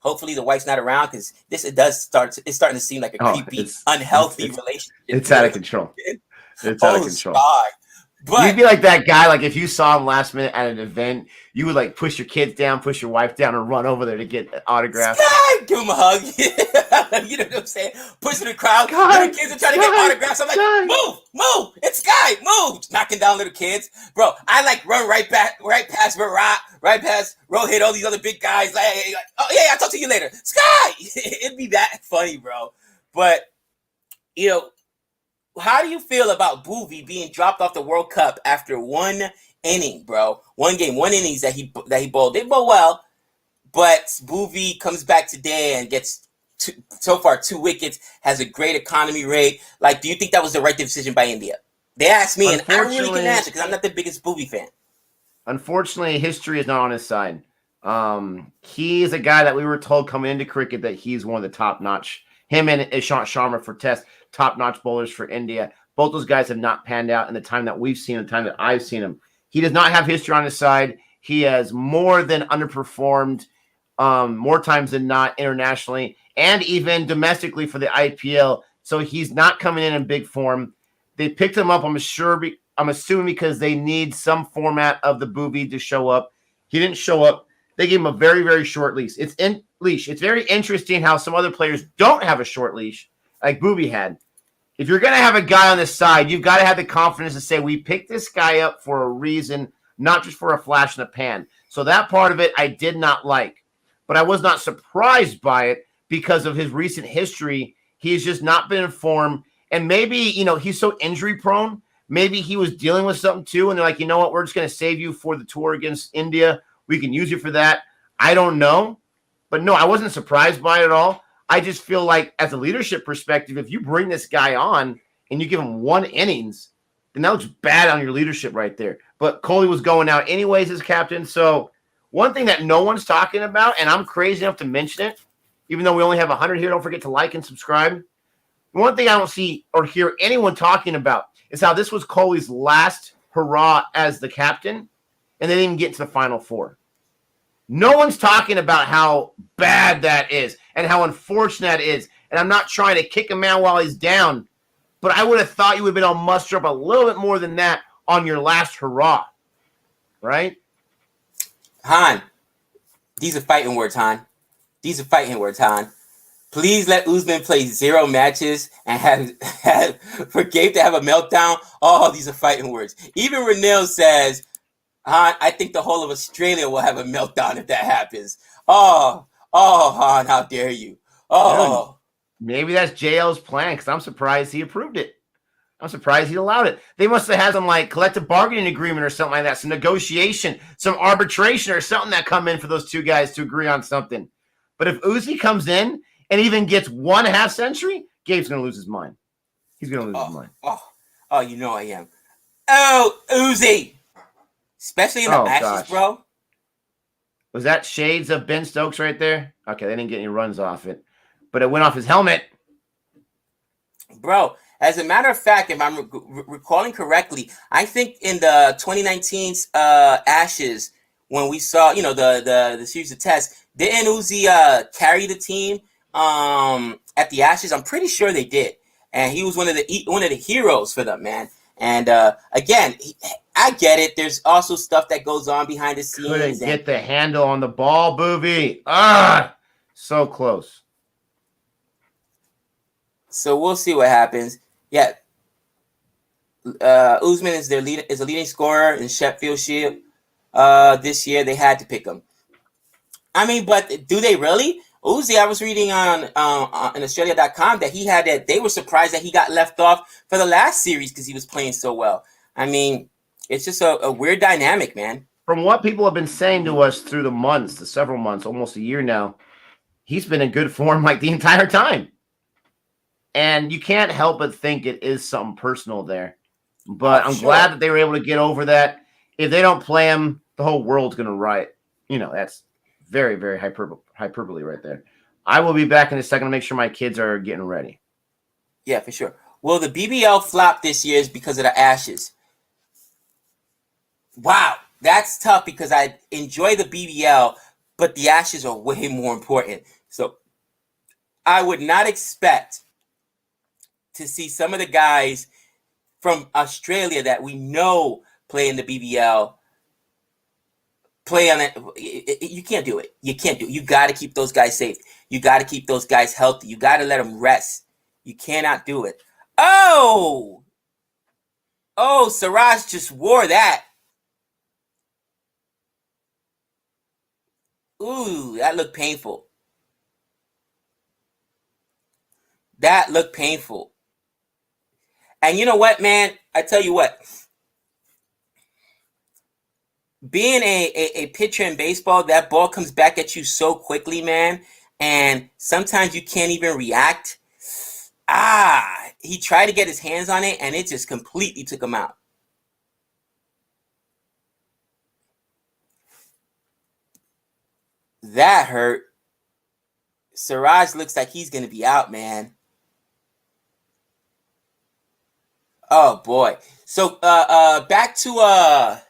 Hopefully the wife's not around, because it's starting to seem like a creepy, unhealthy relationship. It's out of control. It's out of control. Sky. But you'd be like that guy, like if you saw him last minute at an event, you would like push your kids down, push your wife down, and run over there to get autographs. Sky, give him a hug. You know what I'm saying? Pushing the crowd. Little kids are trying to get autographs. I'm like, move. It's Sky, move. Knocking down little kids. Bro, I like run right past Virat, right past Rohit, all these other big guys. Like, oh yeah, I'll talk to you later. Sky! It'd be that funny, bro. But, you know, how do you feel about Booby being dropped off the World Cup after one inning, bro? One game, one innings that he bowled. They bowl well, but Booby comes back today and gets so far 2 wickets, has a great economy rate. Like, do you think that was the right decision by India? They asked me, and I really couldn't answer because I'm not the biggest Booby fan. Unfortunately, history is not on his side. He is a guy that we were told coming into cricket that he's one of the top-notch. Him and Ishant Sharma for Test, top-notch bowlers for India. Both those guys have not panned out in the time that we've seen, the time that I've seen him. He does not have history on his side. He has more than underperformed more times than not internationally and even domestically for the IPL. So he's not coming in big form. They picked him up, I'm assuming, because they need some format of the Booby to show up. He didn't show up. They gave him a very, very short leash. It's very interesting how some other players don't have a short leash like Booby had. If you're going to have a guy on the side, you've got to have the confidence to say, we picked this guy up for a reason, not just for a flash in the pan. So that part of it I did not like. But I was not surprised by it because of his recent history. He's just not been in form. And maybe, he's so injury prone. Maybe he was dealing with something too. And they're like, you know what? We're just going to save you for the tour against India. We can use you for that. I don't know. But no, I wasn't surprised by it at all. I just feel like as a leadership perspective, if you bring this guy on and you give him 1 innings, then that looks bad on your leadership right there. But Kohli was going out anyways as captain. So one thing that no one's talking about, and I'm crazy enough to mention it, even though we only have 100 here, don't forget to like and subscribe. One thing I don't see or hear anyone talking about is how this was Kohli's last hurrah as the captain, and they didn't even get to the Final Four. No one's talking about how bad that is and how unfortunate that is. And I'm not trying to kick him out while he's down, but I would have thought you would have been able to muster up a little bit more than that on your last hurrah, right? Han, these are fighting words, Han. These are fighting words, Han. Please let Usman play 0 matches and have for Gabe to have a meltdown. Oh, these are fighting words. Even Renil says, Han, I think the whole of Australia will have a meltdown if that happens. Oh, Han, how dare you? Oh. Maybe that's JL's plan, because I'm surprised he approved it. I'm surprised he allowed it. They must have had some like collective bargaining agreement or something like that, some negotiation, some arbitration or something that come in for those two guys to agree on something. But if Uzi comes in and even gets 1/2 century, Gabe's going to lose his mind. He's going to lose his mind. Oh, you know I am. Oh, Uzi. Especially in the Ashes, bro. Was that shades of Ben Stokes right there? Okay, they didn't get any runs off it. But it went off his helmet. Bro, as a matter of fact, if I'm recalling correctly, I think in the 2019's Ashes, when we saw, the series of tests, didn't Uzi carry the team at the Ashes? I'm pretty sure they did. And he was one of the heroes for them, man. And again, I get it. There's also stuff that goes on behind the scenes. Couldn't get the handle on the ball, Boovie. So close. So we'll see what happens. Yeah, Usman is a leading scorer in Sheffield Shield this year. They had to pick him. I mean, but do they really? Uzi, I was reading on Australia.com that they were surprised that he got left off for the last series because he was playing so well. I mean, it's just a weird dynamic, man. From what people have been saying to us through the several months, almost a year now, he's been in good form like the entire time. And you can't help but think it is something personal there. But I'm glad that they were able to get over that. If they don't play him, the whole world's going to riot. That's very, very hyperbole right there. I will be back in a second to make sure my kids are getting ready. Yeah, for sure. Well, the BBL flop this year is because of the Ashes. Wow, that's tough because I enjoy the BBL, but the Ashes are way more important. So I would not expect to see some of the guys from Australia that we know play in the BBL play on it. You can't do it. You can't do it. You got to keep those guys safe. You got to keep those guys healthy. You got to let them rest. You cannot do it. Oh, Siraj just wore that. Ooh, that looked painful. That looked painful. And you know what, man? I tell you what. Being a pitcher in baseball, that ball comes back at you so quickly, man. And sometimes you can't even react. He tried to get his hands on it, and it just completely took him out. That hurt. Siraj looks like he's going to be out, man. Oh, boy. So, back to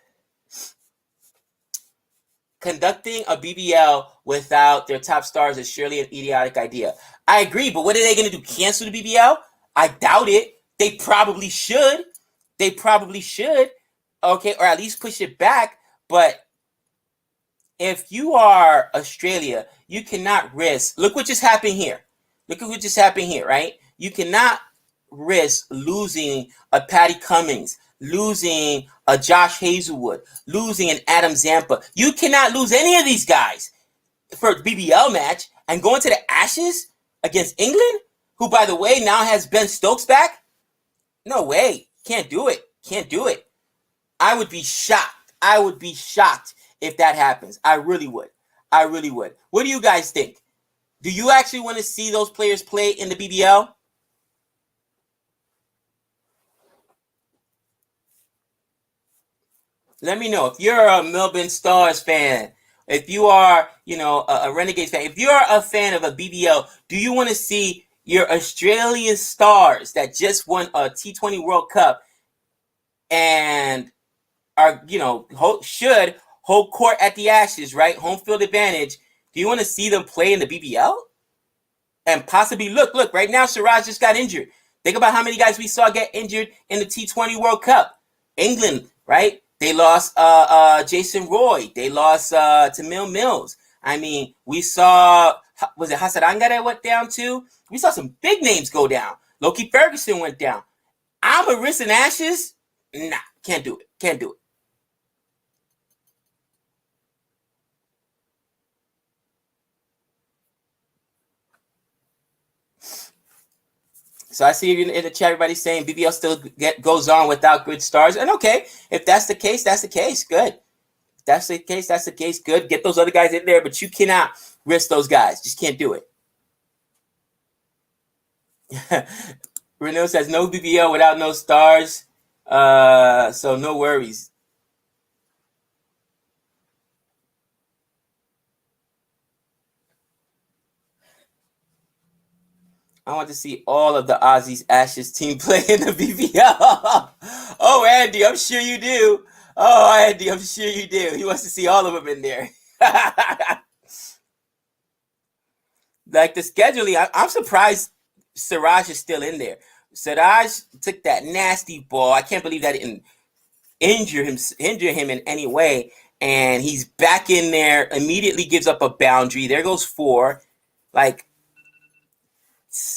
conducting a BBL without their top stars is surely an idiotic idea. I agree, but what are they going to do? Cancel the BBL? I doubt it. They probably should. Okay, or at least push it back. But if you are Australia, you cannot risk. Look what just happened here. Right? You cannot risk losing a Patty Cummins, losing a Josh Hazelwood, losing an Adam Zampa. You cannot lose any of these guys for a BBL match and going to the Ashes against England, who, by the way, now has Ben Stokes back. No way. Can't do it. I would be shocked if that happens. I really would. What do you guys think? Do you actually want to see those players play in the BBL? Let me know if you're a Melbourne Stars fan, if you are, a Renegades fan, if you're a fan of a BBL, do you want to see your Australian Stars that just won a T20 World Cup and are, should hold court at the Ashes, right? Home field advantage. Do you want to see them play in the BBL? And possibly, look, right now Siraj just got injured. Think about how many guys we saw get injured in the T20 World Cup. England, right? They lost Jason Roy. They lost Tamil Mills. I mean, we saw Was it Hasaranga that went down too? We saw some big names go down. Loki Ferguson went down. I'm a risk and Ashes. Nah, can't do it. Can't do it. So I see in the chat everybody saying BBL still goes on without good stars. And okay, if that's the case, that's the case. Good. That's the case. That's the case. Good. Get those other guys in there, but you cannot risk those guys. Just can't do it. Renault says no BBL without no stars. So no worries. I want to see all of the Aussies Ashes team play in the BBL. Oh, Andy, I'm sure you do. Oh, Andy, I'm sure you do. He wants to see all of them in there. Like the scheduling, I'm surprised Siraj is still in there. Siraj took that nasty ball. I can't believe that didn't injure him in any way. And he's back in there, immediately gives up a boundary. There goes 4. Like,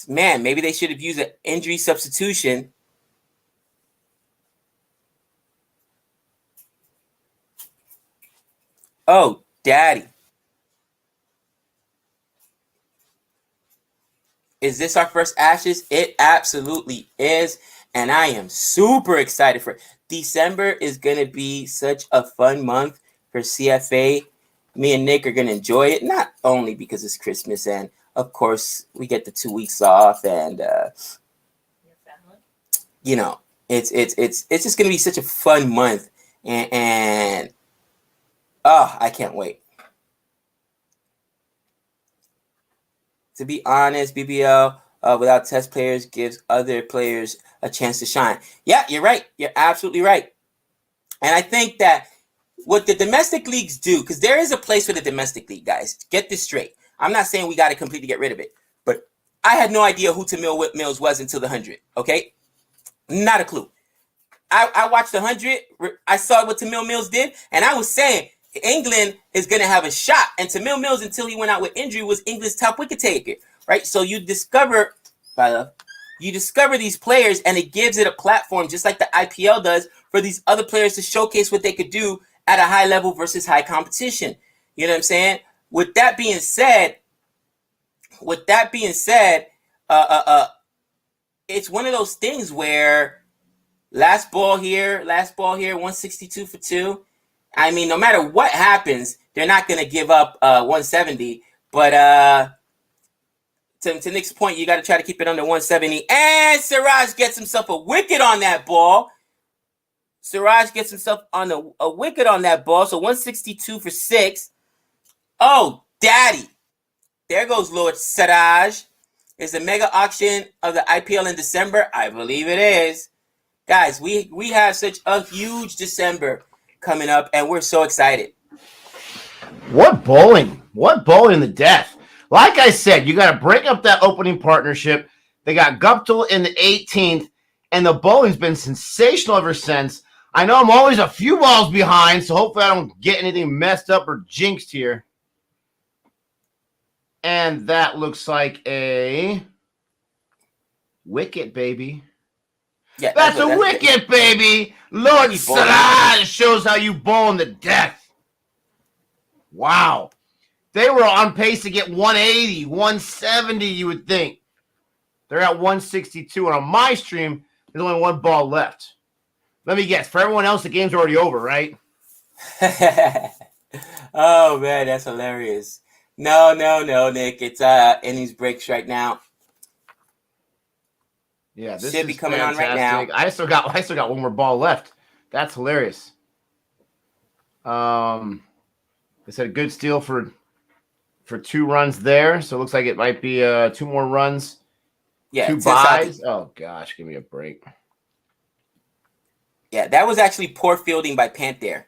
man, maybe they should have used an injury substitution. Oh, daddy. Is this our first Ashes? It absolutely is. And I am super excited for it. December is going to be such a fun month for CFA. Me and Nick are going to enjoy it, not only because it's Christmas and, of course, we get the 2 weeks off and, you know, it's just going to be such a fun month. And oh, I can't wait. To be honest, BBL without test players gives other players a chance to shine. Yeah, you're right. You're absolutely right. And I think that what the domestic leagues do, because there is a place for the domestic league, guys. Get this straight. I'm not saying we got to completely get rid of it, but I had no idea who Tamil Mills was until the 100. Okay, not a clue. I watched the 100. I saw what Tamil Mills did, and I was saying England is going to have a shot. And Tamil Mills, until he went out with injury, was England's top wicket taker, right? So you discover these players, and it gives it a platform, just like the IPL does, for these other players to showcase what they could do at a high level versus high competition. You know what I'm saying? With that being said, it's one of those things where last ball here, 162 for 2. I mean, no matter what happens, they're not going to give up 170. But to Nick's point, you got to try to keep it under 170. And Siraj gets himself a wicket on that ball. So 162 for 6. Oh, daddy. There goes Lord Siraj. Is the mega auction of the IPL in December? I believe it is. Guys, we have such a huge December coming up, and we're so excited. What bowling in the death. Like I said, you got to break up that opening partnership. They got Guptill in the 18th, and the bowling's been sensational ever since. I know I'm always a few balls behind, so hopefully I don't get anything messed up or jinxed here. And that looks like a wicket, baby. Yeah, that's a wicket, baby. Lord Siraj shows how you bowl in the death. Wow. They were on pace to get 180, 170, you would think. They're at 162. And on my stream, there's only one ball left. Let me guess. For everyone else, the game's already over, right? Oh, man, that's hilarious. No, Nick. It's innings breaks right now. Yeah, this should be coming fantastic. On right now. I still got one more ball left. That's hilarious. They said a good steal for 2 runs there, so it looks like it might be 2 more runs. Yeah, 2 byes. Oh gosh, give me a break. Yeah, that was actually poor fielding by Pant there.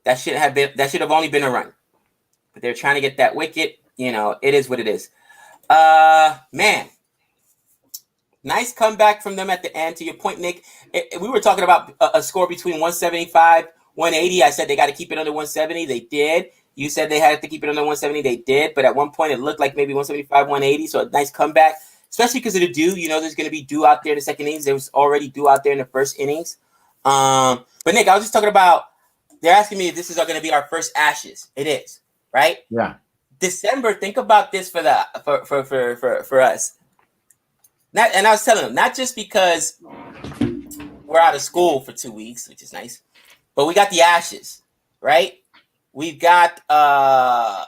That should have only been a run. But they're trying to get that wicket. You know, it is what it is. Man. Nice comeback from them at the end. To your point, Nick, we were talking about a score between 175, 180. I said they got to keep it under 170. They did. You said they had to keep it under 170. They did, but at one point it looked like maybe 175, 180. So a nice comeback, especially because of the dew. You know, there's going to be dew out there in the second innings. There was already dew out there in the first innings. But Nick, I was just talking about. They're asking me if this is going to be our first Ashes. It is, right? Yeah. December. Think about this for us. And I was telling them, not just because we're out of school for 2 weeks, which is nice, but we got the Ashes, right? We've got the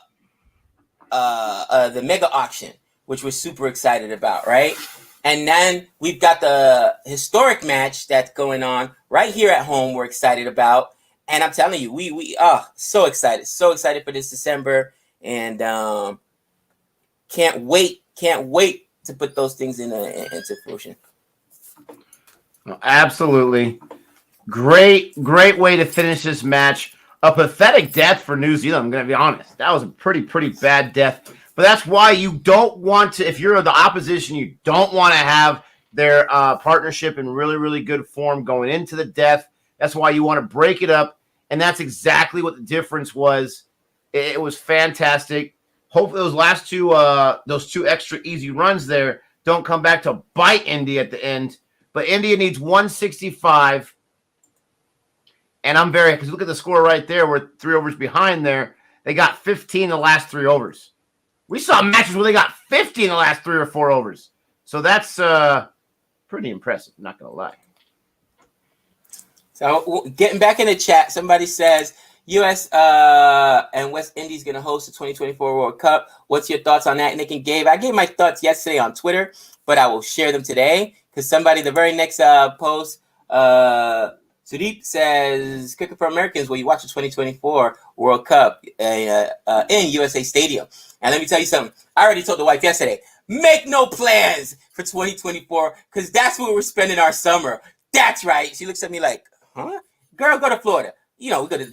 mega auction, which we're super excited about, right? And then we've got the historic match that's going on right here at home. We're excited about, and I'm telling you, we are so excited for this December, and can't wait to put those things into fruition. Absolutely. Great way to finish this match. A pathetic death for New Zealand, I'm going to be honest. That was a pretty bad death. But that's why you don't want to, if you're the opposition, you don't want to have their partnership in really good form going into the death. That's why you want to break it up. And that's exactly what the difference was. It was fantastic. Hopefully those last those two extra easy runs there don't come back to bite India at the end. But India needs 165. And I'm very, because look at the score right there. We're 3 overs behind there. They got 15 in the last 3 overs. We saw matches where they got 50 in the last 3 or 4 overs. So that's pretty impressive, not going to lie. So getting back in the chat, somebody says, U.S. And West Indies going to host the 2024 World Cup. What's your thoughts on that, Nick and Gabe? I gave my thoughts yesterday on Twitter, but I will share them today because somebody, the very next post, Sudeep says, Cricket for Americans, will you watch the 2024 World Cup in USA Stadium? And let me tell you something. I already told the wife yesterday, make no plans for 2024 because that's where we're spending our summer. That's right. She looks at me like, huh? Girl, go to Florida. You know, we go to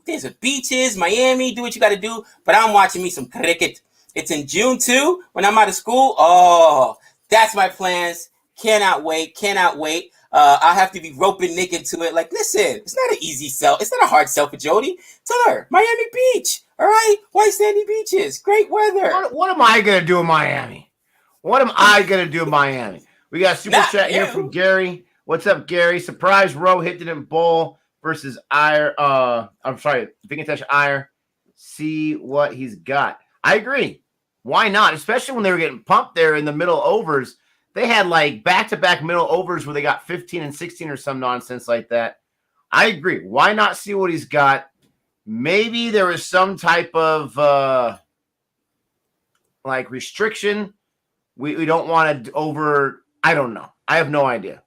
there's beaches, Miami, do what you got to do. But I'm watching me some cricket. It's in June too when I'm out of school. Oh, that's my plans. Cannot wait. I'll have to be roping Nick into it. Like, listen, it's not an easy sell. It's not a hard sell for Jody. Tell her, Miami Beach. All right? White sandy beaches. Great weather. What am I going to do in Miami? We got super chat here from Gary. What's up, Gary? Surprise row hit didn't bowl versus Venkatesh Iyer. See what he's got. I agree. Why not? Especially when they were getting pumped there in the middle overs. They had like back-to-back middle overs where they got 15 and 16 or some nonsense like that. I agree. Why not see what he's got? Maybe there was some type of restriction. We don't want to over. I don't know. I have no idea.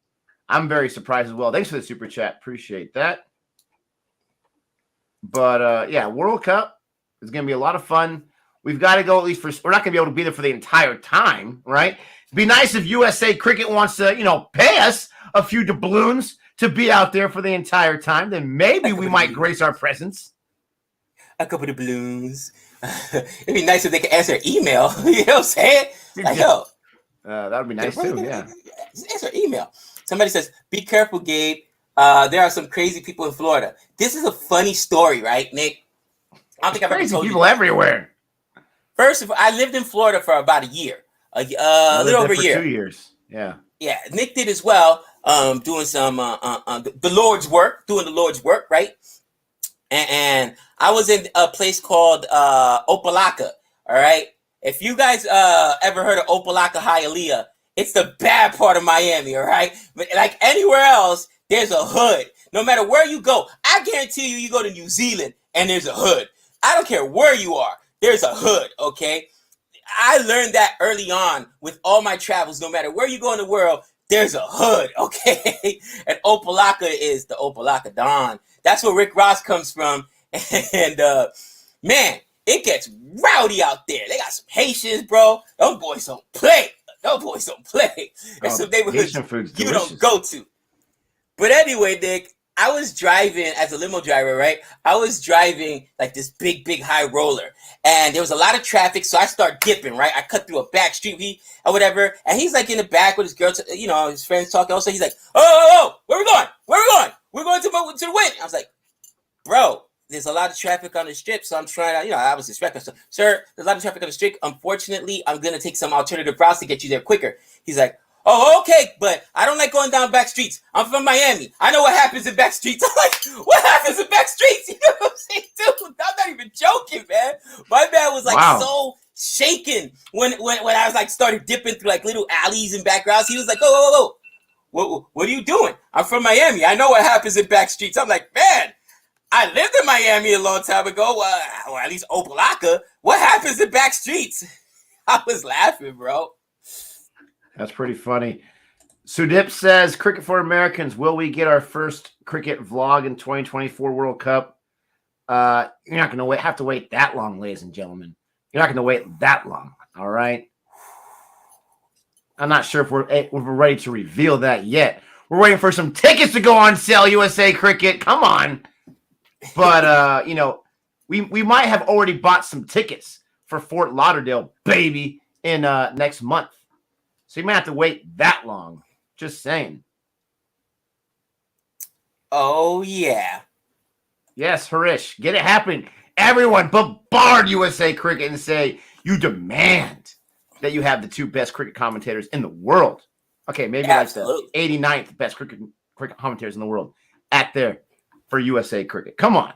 I'm very surprised as well. Thanks for the super chat. Appreciate that. But World Cup is going to be a lot of fun. We've got to go at least for. We're not going to be able to be there for the entire time, right? It'd be nice if USA Cricket wants to, pay us a few doubloons to be out there for the entire time. Then maybe we might grace our presence. A couple of balloons. It'd be nice if they could answer email. You know what I'm saying? Like, yo. That would be nice too, yeah. Answer email. Somebody says, be careful, Gabe. There are some crazy people in Florida. This is a funny story, right, Nick? I don't think I've ever told you. People everywhere. First of all, I lived in Florida for about a year. A little over a year. 2 years. Yeah. Yeah. Nick did as well. Doing some the Lord's work, right? And I was in a place called Opelika. All right. If you guys ever heard of Opelika Hialeah, it's the bad part of Miami. All right. But like anywhere else, there's a hood. No matter where you go, I guarantee you go to New Zealand and there's a hood. I don't care where you are. There's a hood. Okay. I learned that early on with all my travels. No matter where you go in the world, there's a hood, okay? And Opelika is the Opelika Don. That's where Rick Ross comes from. And, man, it gets rowdy out there. They got some Haitians, bro. Those boys don't play. There's some neighborhoods you don't go to. But anyway, Nick, I was driving as a limo driver, right? I was driving like this big high roller. And there was a lot of traffic, so I start dipping, right? I cut through a back street or whatever. And he's like in the back with his girl, his friends talking. Also, he's like, oh, where we going? We're going to the wind. I was like, bro, there's a lot of traffic on the strip, so I'm trying to, I was distracted. So, sir, there's a lot of traffic on the strip. Unfortunately, I'm going to take some alternative routes to get you there quicker. He's like, oh, okay, but I don't like going down back streets. I'm from Miami. I know what happens in back streets. I'm like, what happens in back streets? You know what I'm saying, dude? I'm not even joking, man. My man was like so shaken when I was like started dipping through like little alleys and back routes. He was like, oh, what are you doing? I'm from Miami. I know what happens in back streets. I'm like, man, I lived in Miami a long time ago, or at least Opelika. What happens in back streets? I was laughing, bro. That's pretty funny. Sudip says, Cricket for Americans, will we get our first cricket vlog in 2024 World Cup? You're not going to have to wait that long, ladies and gentlemen. You're not going to wait that long, all right? I'm not sure if we're ready to reveal that yet. We're waiting for some tickets to go on sale, USA Cricket. Come on. But, we might have already bought some tickets for Fort Lauderdale, baby, in next month. So you might have to wait that long. Just saying. Oh, yeah. Yes, Harish. Get it happening. Everyone bombard USA Cricket and say, you demand that you have the two best cricket commentators in the world. Okay, maybe Absolutely. like the 89th best cricket commentators in the world at there for USA Cricket. Come on.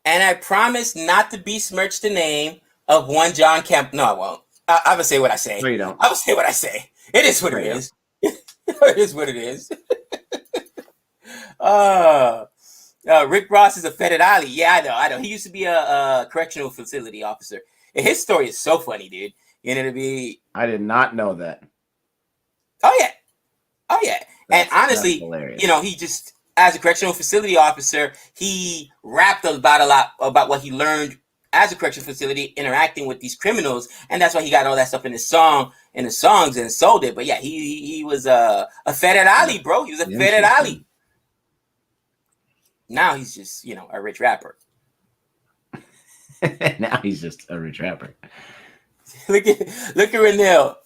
And I promise not to besmirch the name of one John Kemp. No, I won't. I will say what I say. No, you don't. I will say what I say. It is what it is. It is what it is. Rick Ross is a federale. Yeah, I know. He used to be a correctional facility officer. And his story is so funny, dude. You know what I mean? I did not know that. Oh, yeah. And honestly, he just, as a correctional facility officer, he rapped about a lot about what he learned as a correctional facility interacting with these criminals, and that's why he got all that stuff in his songs and sold it. But yeah, he was a federale, bro. He was a federale. Now he's just, a rich rapper. Now he's just a rich rapper. Look at Renell.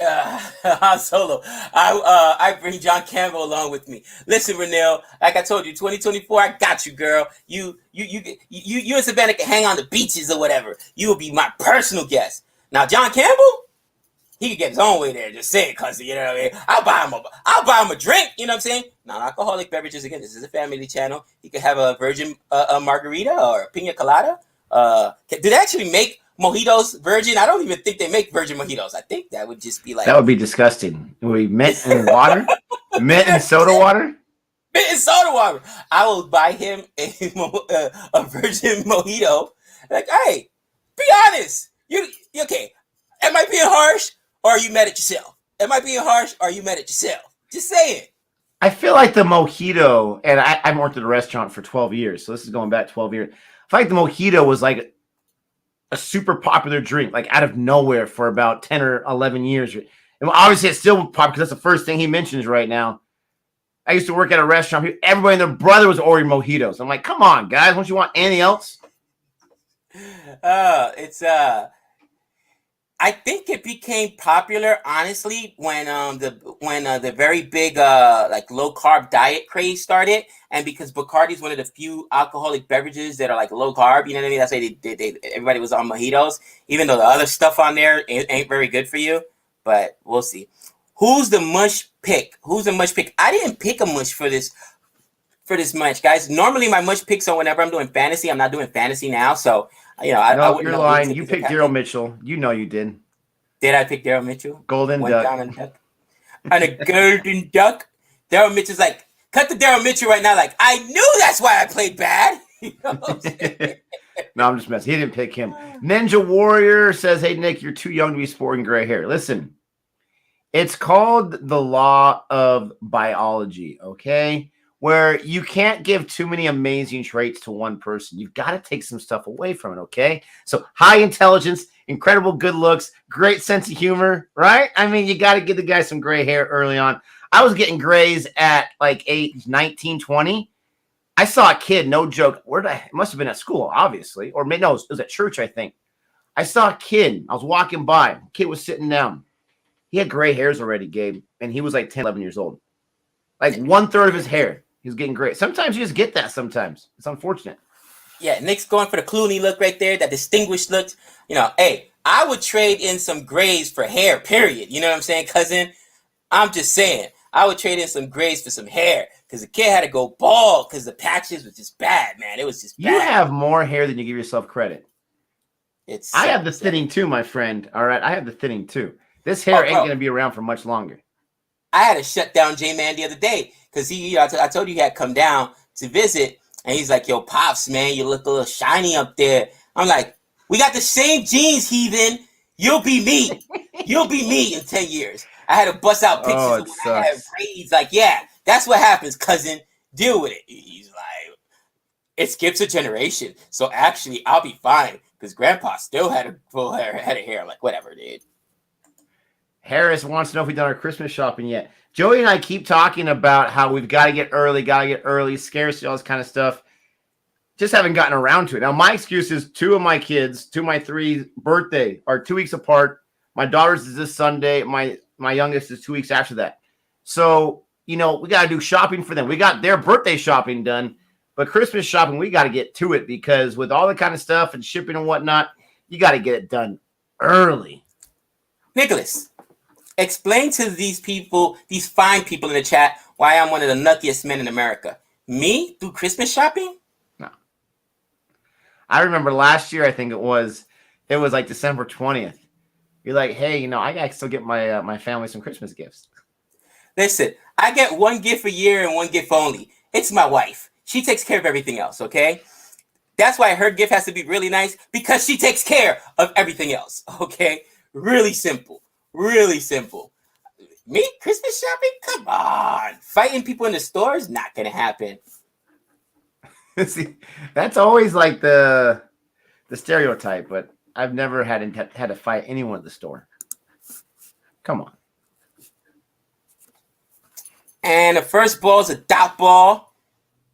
Han Solo. I bring John Campbell along with me. Listen, Renell, like I told you, 2024, I got you, girl. You and Savannah can hang on the beaches or whatever. You will be my personal guest. Now, John Campbell, he could get his own way there. Just say it, cuz, you know what I mean? I'll buy him a drink. You know what I'm saying? Non-alcoholic beverages. Again, this is a family channel. He could have a virgin margarita or a pina colada. Do they actually make mojitos virgin? I don't even think they make virgin mojitos. I think that would just be like... That would be disgusting. Would be mint and water? Mint and soda water? Mint and soda water. I will buy him a virgin mojito. Like, hey, be honest. You okay? Am I being harsh, or are you mad at yourself? Am I being harsh, or are you mad at yourself? Just say it. I feel like the mojito, and I've worked at a restaurant for 12 years, so this is going back 12 years. I feel like the mojito was like a super popular drink, like out of nowhere for about 10 or 11 years. And obviously it's still popular because that's the first thing he mentions right now. I used to work at a restaurant. Everybody and their brother was ordering mojitos. I'm like, come on, guys. Don't you want anything else? I think it became popular, honestly, when the very big like low carb diet craze started, and because Bacardi is one of the few alcoholic beverages that are like low carb, you know what I mean? That's why everybody was on mojitos, even though the other stuff on there ain't very good for you. But we'll see. Who's the mush pick? I didn't pick a mush for this much, guys. Normally my mush picks are whenever I'm doing fantasy. I'm not doing fantasy now, so. You're lying. You picked Daryl Mitchell. You know you did. Did I pick Daryl Mitchell? Golden duck. And a golden duck. Daryl Mitchell's like, cut the Daryl Mitchell right now. Like, I knew that's why I played bad. You know what I'm saying? No, I'm just messing. He didn't pick him. Ninja Warrior says, hey, Nick, you're too young to be sporting gray hair. Listen, it's called the law of biology, okay? Where you can't give too many amazing traits to one person. You've got to take some stuff away from it, okay? So high intelligence, incredible good looks, great sense of humor, right? I mean, you got to give the guy some gray hair early on. I was getting grays at like age 19, 20. I saw a kid, no joke. It must have been at school, obviously. Or no, it was at church, I think. I saw a kid. I was walking by. Kid was sitting down. He had gray hairs already, Gabe. And he was like 10, 11 years old. Like 1/3 of his hair. He's getting great. Sometimes you just get that. Sometimes it's unfortunate. Yeah, Nick's going for the Clooney look right there, that distinguished look. Hey, I would trade in some grays for hair, period. You know what I'm saying, cousin? I'm just saying. I would trade in some grays for some hair because the kid had to go bald because the patches was just bad, man. It was just bad. You have more hair than you give yourself credit. I have the sucks, thinning too, my friend. All right, I have the thinning too. This hair ain't going to be around for much longer. I had to shut down J-Man the other day because I told you he had come down to visit, and he's like, yo, Pops, man, you look a little shiny up there. I'm like, we got the same genes, heathen. You'll be me. You'll be me in 10 years. I had to bust out pictures of when I had braids. Like, yeah, that's what happens, cousin. Deal with it. He's like, it skips a generation. So actually, I'll be fine because Grandpa still had a full head of hair. Like, whatever, dude. Harris wants to know if we've done our Christmas shopping yet. Joey and I keep talking about how we've got to get early, scarcity, all this kind of stuff. Just haven't gotten around to it. Now, my excuse is two of my kids, two of my three birthday are 2 weeks apart. My daughter's is this Sunday. My youngest is 2 weeks after that. So, we got to do shopping for them. We got their birthday shopping done, but Christmas shopping, we got to get to it because with all the kind of stuff and shipping and whatnot, you got to get it done early. Nicholas, explain to these people, these fine people in the chat, why I'm one of the nuttiest men in America. Me do Christmas shopping? No. I remember last year, I think it was like December 20th. You're like, hey, I got to still get my family some Christmas gifts. Listen, I get one gift a year and one gift only. It's my wife. She takes care of everything else, okay? That's why her gift has to be really nice, because she takes care of everything else, okay? Really simple. Really simple. Me? Christmas shopping? Come on. Fighting people in the store is not going to happen. See, that's always like the stereotype, but I've never had to fight anyone at the store. Come on. And the first ball is a dot ball.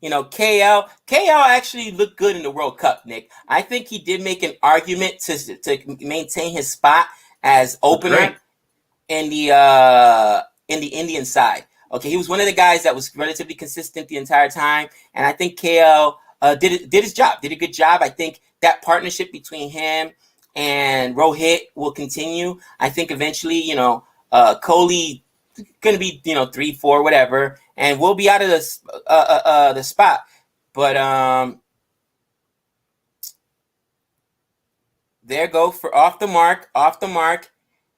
KL actually looked good in the World Cup, Nick. I think he did make an argument to maintain his spot as opener in the Indian side. Okay, he was one of the guys that was relatively consistent the entire time, and I think KL did his job, did a good job. I think that partnership between him and Rohit will continue. I think eventually, Kohli going to be 3-4 whatever, and we'll be out of the spot. But there go for off the mark,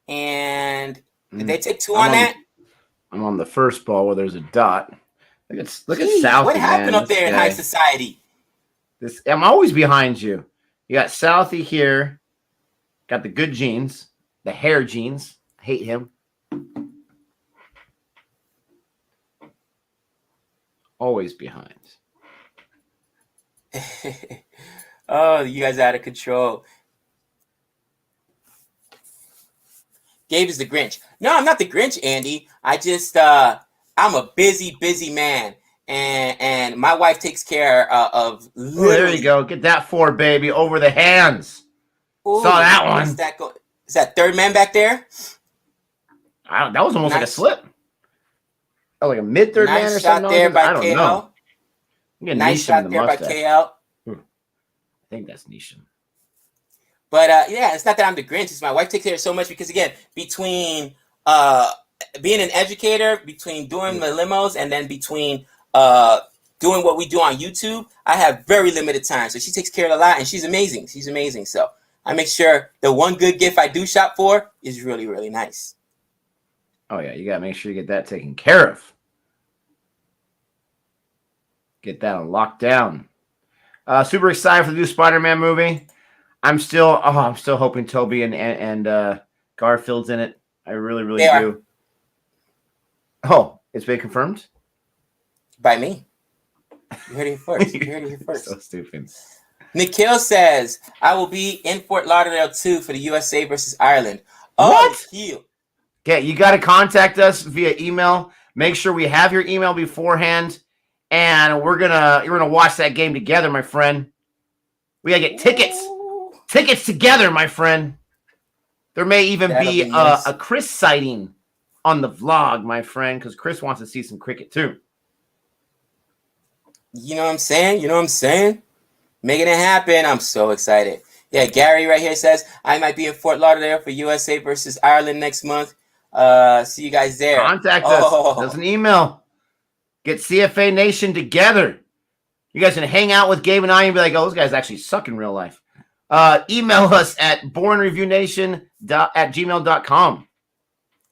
and did they take two on that? I'm on the first ball where there's a dot. Look at Southie. What happened up there in high society? I'm always behind you. You got Southie here. Got the good genes, the hair genes. I hate him. Always behind. Oh, you guys are out of control. Gabe is the Grinch. No, I'm not the Grinch, Andy. I just, I'm a busy man. And my wife takes care of literally. There you go. Get that 4, baby. Over the hands. Ooh, saw that one. Is that third man back there? That was almost like a slip. Oh, like a mid-third man or something? Nice shot there by I don't KL. know. Nice shot there by KL. I think that's Nishan. But, yeah, it's not that I'm the Grinch. It's my wife takes care of so much because, again, between being an educator, between doing the limos, and then between doing what we do on YouTube, I have very limited time. So she takes care of a lot, and she's amazing. She's amazing. So I make sure the one good gift I do shop for is really, really nice. Oh, yeah. You got to make sure you get that taken care of. Get that locked down. Super excited for the new Spider-Man movie. I'm still hoping Toby and Garfield's in it. I really, really do. Oh, it's been confirmed? By me. You heard it first. You heard it first. So stupid. Nikhil says, I will be in Fort Lauderdale too for the USA versus Ireland. What? Nikhil. Okay, you got to contact us via email. Make sure we have your email beforehand, and you're gonna watch that game together, my friend. We gotta get tickets. Ooh. Tickets together, my friend. There may even be nice. A Chris sighting on the vlog, my friend, because Chris wants to see some cricket too. You know what I'm saying? You know what I'm saying? Making it happen. I'm so excited. Yeah, Gary right here says I might be in Fort Lauderdale for USA versus Ireland next month. See you guys there. Contact us. There's Oh, an email. Get CFA Nation together. You guys can hang out with Gabe and I and be like, oh, those guys actually suck in real life. Email us at boringreviewNation@gmail.com.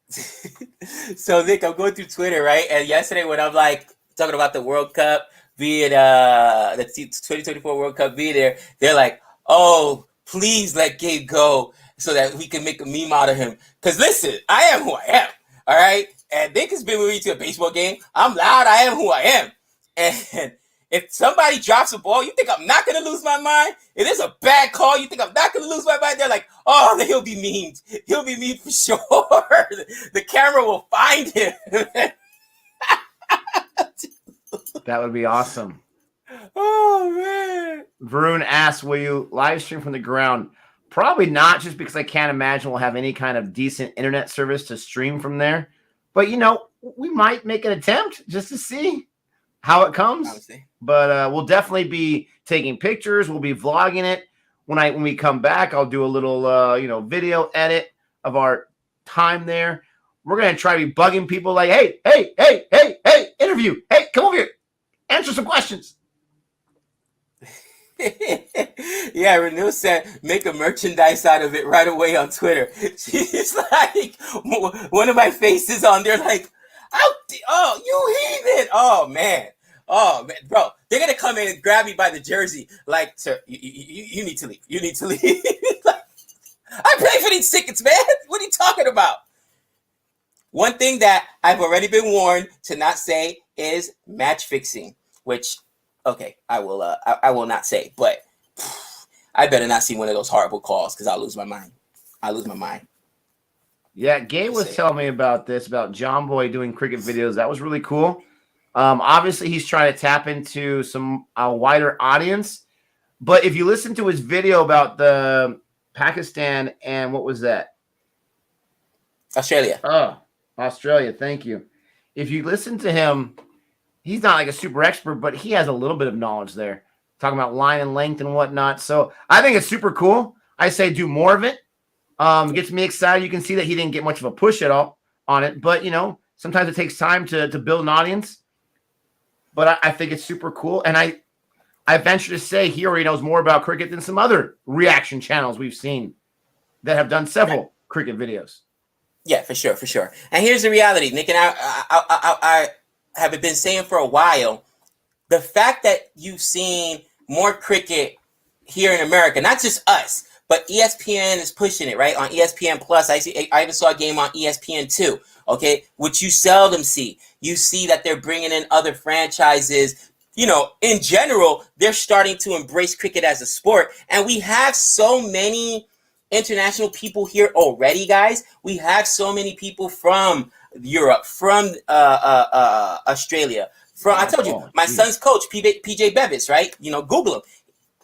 so Nick, I'm going through Twitter, right? And yesterday when I'm like talking about the World Cup, be it the 2024 World Cup, be there, they're like, oh, please let Gabe go so that we can make a meme out of him. Because listen, I am who I am, all right? And Nick has been with me to a baseball game. I'm loud. I am who I am. And if somebody drops a ball, you think I'm not going to lose my mind? If there's a bad call, you think I'm not going to lose my mind? They're like, oh, he'll be memed. He'll be memed for sure. The camera will find him. That would be awesome. Oh, man. Varun asks, will you live stream from the ground? Probably not, just because I can't imagine we'll have any kind of decent internet service to stream from there. But, you know, we might make an attempt just to see how it comes. Honestly. But we'll definitely be taking pictures. We'll be vlogging it. When we come back, I'll do a little, video edit of our time there. We're going to try to be bugging people like, hey, interview. Hey, come over here. Answer some questions. Yeah, Renew said make a merchandise out of it right away on Twitter. She's like one of my faces on there, like, oh, you heathen! Oh man, bro, they're gonna come in and grab me by the jersey, like, sir, you need to leave. You need to leave. Like, I pay for these tickets, man. What are you talking about? One thing that I've already been warned to not say is match fixing, which, okay, I will not say, but I better not see one of those horrible calls because I'll lose my mind. Yeah, Gabe was telling me about this, about John Boy doing cricket videos. That was really cool. Obviously, he's trying to tap into a wider audience. But if you listen to his video about the Pakistan and what was that? Australia. Oh, Australia. Thank you. If you listen to him, he's not like a super expert, but he has a little bit of knowledge there, talking about line and length and whatnot. So I think it's super cool. I say do more of it. Gets me excited. You can see that he didn't get much of a push at all on it, but sometimes it takes time to build an audience. But I think it's super cool, and I venture to say he already knows more about cricket than some other reaction channels we've seen that have done several cricket videos. Yeah, for sure. And here's the reality, Nick, and I have been saying for a while, the fact that you've seen more cricket here in America, not just us, but ESPN is pushing it, right? On ESPN Plus, I even saw a game on ESPN 2, okay, which you seldom see. You see that they're bringing in other franchises. In general, they're starting to embrace cricket as a sport. And we have so many international people here already, guys. We have so many people from Europe, from Australia. I told you, my son's coach, PJ Bevis, right? Google him.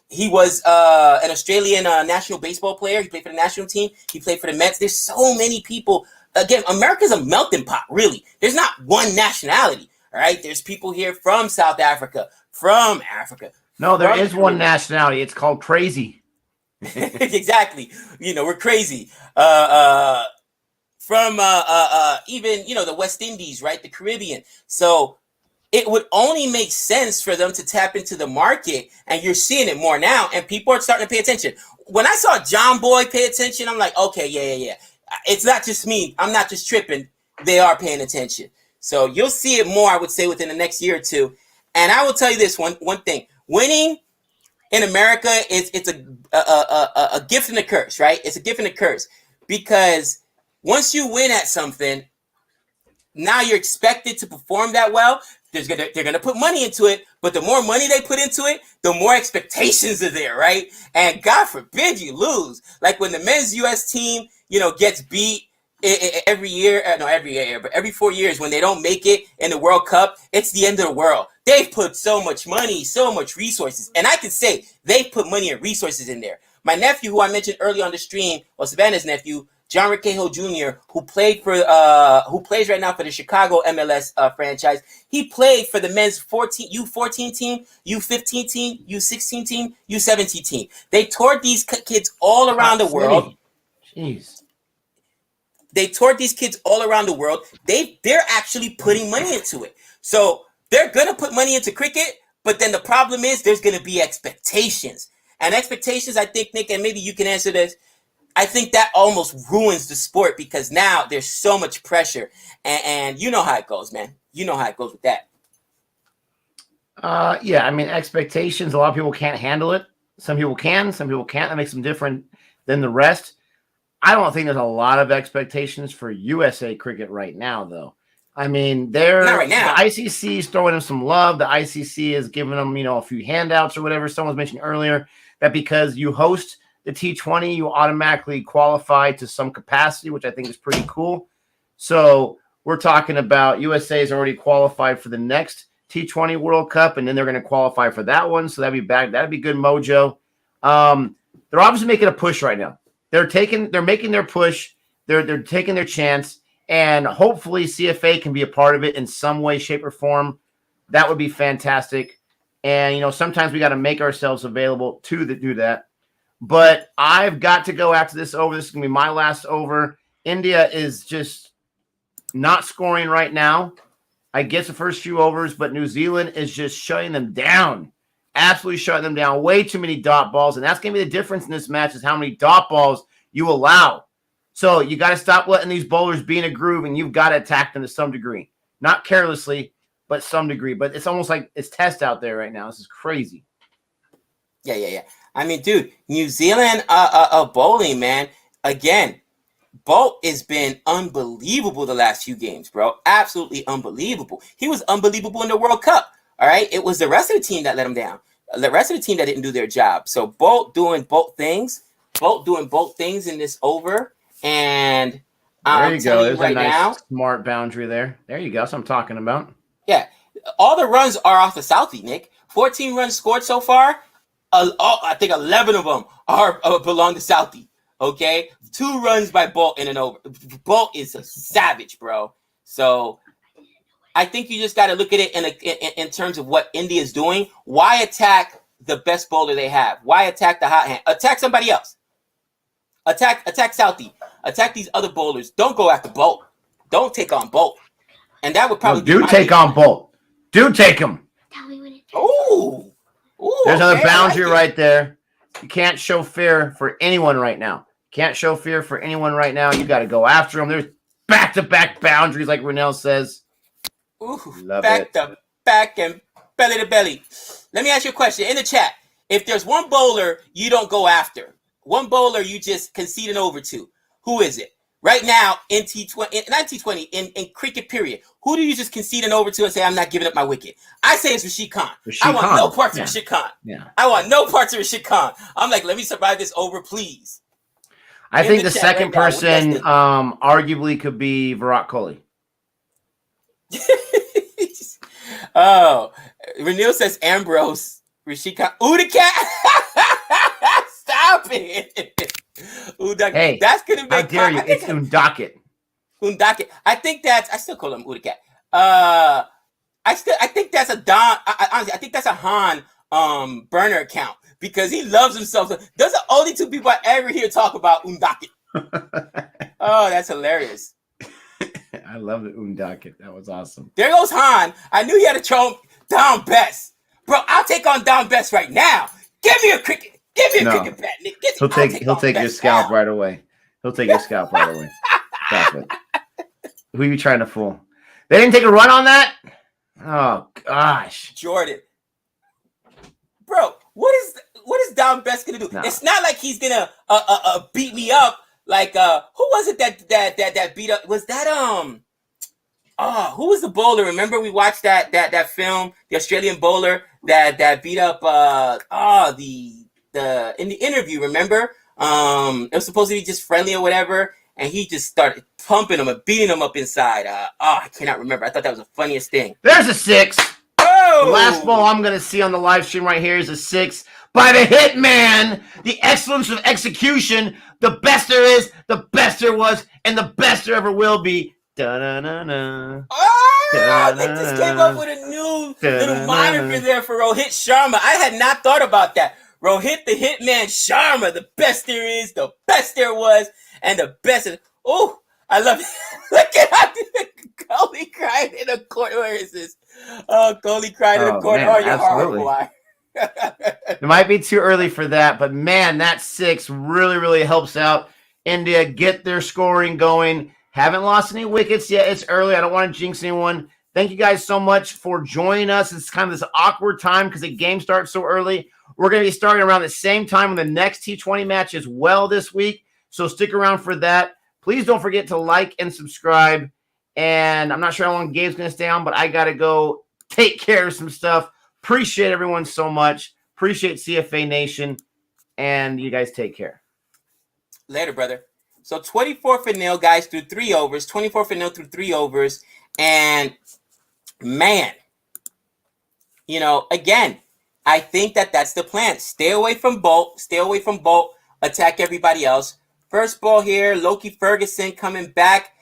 He was an Australian national baseball player. He played for the national team. He played for the Mets. There's so many people. Again, America's a melting pot, really. There's not one nationality, all right? There's people here from South Africa, from Africa. No, there is one nationality. It's called crazy. Exactly. We're crazy. From even, the West Indies, right? The Caribbean. So it would only make sense for them to tap into the market, and you're seeing it more now, and people are starting to pay attention. When I saw John Boy pay attention, I'm like, okay, yeah. It's not just me. I'm not just tripping. They are paying attention. So you'll see it more, I would say, within the next year or two. And I will tell you this one thing. Winning in America, it's a gift and a curse, right? It's a gift and a curse. Because once you win at something, now you're expected to perform that well. They're gonna put money into it, but the more money they put into it, the more expectations are there, right? And God forbid you lose. Like when the men's U.S. team, gets beat every year, but every 4 years when they don't make it in the World Cup, it's the end of the world. They've put so much money, so much resources, and I can say they've put money and resources in there. My nephew, who I mentioned earlier on the stream, or Savannah's nephew, John Cahill Jr., who plays right now for the Chicago MLS franchise. He played for the men's U14 team, U15 team, U16 team, U17 team. They toured these kids all around the world. Jeez. They toured these kids all around the world. They're actually putting money into it. So they're gonna put money into cricket, but then the problem is there's gonna be expectations. And expectations, I think, Nick, and maybe you can answer this, I think that almost ruins the sport because now there's so much pressure. And you know how it goes, man. You know how it goes with that. Yeah, I mean, expectations, a lot of people can't handle it. Some people can, some people can't. That makes them different than the rest. I don't think there's a lot of expectations for USA cricket right now, though. I mean, not right now. The ICC is throwing them some love. The ICC is giving them, a few handouts or whatever. Someone was mentioning earlier that because you host the T20, you automatically qualify to some capacity, which I think is pretty cool. So we're talking about USA is already qualified for the next T20 World Cup, and then they're going to qualify for that one. So that'd be back. That'd be good mojo. They're obviously making a push right now. They're making their push. They're taking their chance, and hopefully CFA can be a part of it in some way, shape, or form. That would be fantastic. And sometimes we got to make ourselves available to do that. But I've got to go after this over. This is gonna be my last over. India is just not scoring right now. I guess the first few overs, but New Zealand is just shutting them down. Absolutely shutting them down. Way too many dot balls. And that's going to be the difference in this match is how many dot balls you allow. So you got to stop letting these bowlers be in a groove, and you've got to attack them to some degree. Not carelessly, but some degree. But it's almost like it's test out there right now. This is crazy. Yeah. I mean, dude, New Zealand bowling, man. Again, Bolt has been unbelievable the last few games, bro. Absolutely unbelievable. He was unbelievable in the World Cup. All right. It was the rest of the team that let him down. The rest of the team that didn't do their job. So Bolt doing both things in this over. And there you go. There's right a nice now, smart boundary there. There you go. That's what I'm talking about. Yeah. All the runs are off the Southie, Nick. 14 runs scored so far. I think 11 of them belong to Southie. Okay, 2 runs by Bolt in an over. Bolt is a savage, bro. So I think you just got to look at it in terms of what India is doing. Why attack the best bowler they have? Why attack the hot hand? Attack somebody else. Attack Southie. Attack these other bowlers. Don't go after Bolt. Don't take on Bolt. And that would probably take on Bolt. Do take him. Ooh, there's another boundary right there. You can't show fear for anyone right now. Can't show fear for anyone right now. You got to go after them. There's back-to-back boundaries, like Renell says. Ooh, back to back and belly to belly. Let me ask you a question in the chat. If there's one bowler you don't go after, one bowler you just concede an over to, who is it? Right now in T20, not T20, in cricket period, who do you just concede an over to and say, I'm not giving up my wicket? I say it's Rashid Khan. I want no parts of Rashid Khan. Yeah. I want no parts of Rashid Khan. I'm like, let me survive this over, please. I think the second person arguably could be Virat Kohli. Oh, Renil says Ambrose, Rashid Khan, Udakat. Stop it. Udakat. Hey, that's gonna make. How dare you? It's Undakat. Undakat. I still call him Udakat. I think that's a Don. Honestly, I think that's a Han burner account. Because he loves himself. Those are only 2 people I ever hear talk about Undakat. Oh, that's hilarious. I love the Undakat. That was awesome. There goes Han. I knew he had to throw down Best. Bro, I'll take on down Best right now. Give me a cricket. Give me a cricket bat, Nick. He'll take your scalp right away. He'll take your scalp right away. Stop it. Who are you trying to fool? They didn't take a run on that? Oh, gosh. Jordan. Bro, what is Down Best gonna do? No. It's not like he's gonna beat me up. Like who was it that beat up? Was that who was the bowler? Remember we watched that film, the Australian bowler that beat up the in the interview. Remember it was supposed to be just friendly or whatever, and he just started pumping him and beating him up inside. I cannot remember. I thought that was the funniest thing. There's a 6. Oh! The last ball I'm going to see on the live stream right here is a 6. by the hitman, the excellence of execution, the best there is, the best there was, and the best there ever will be. Da-na-na-na. Oh, they just came up with a new little moniker there for Rohit Sharma. I had not thought about that. Rohit the Hitman Sharma, the best there is, the best there was, and the best. Oh, I love it. Look at how Kohli cried in a corner. Where is this? Oh, Kohli cried in a corner. Man, oh, you're absolutely. horrible. It might be too early for that, but man, that 6 really, really helps out India get their scoring going. Haven't lost any wickets yet. It's early. I don't want to jinx anyone. Thank you guys so much for joining us. It's kind of this awkward time because the game starts so early. We're going to be starting around the same time on the next T20 match as well this week, so stick around for that. Please don't forget to like and subscribe. And I'm not sure how long Gabe's going to stay on, but I got to go take care of some stuff. Appreciate everyone so much. Appreciate CFA Nation. And you guys take care. Later, brother. So 24-0, guys, through 3 overs. 24-0 through 3 overs. And, man, you know, again, I think that's the plan. Stay away from Bolt. Stay away from Bolt. Attack everybody else. First ball here, Loki Ferguson coming back.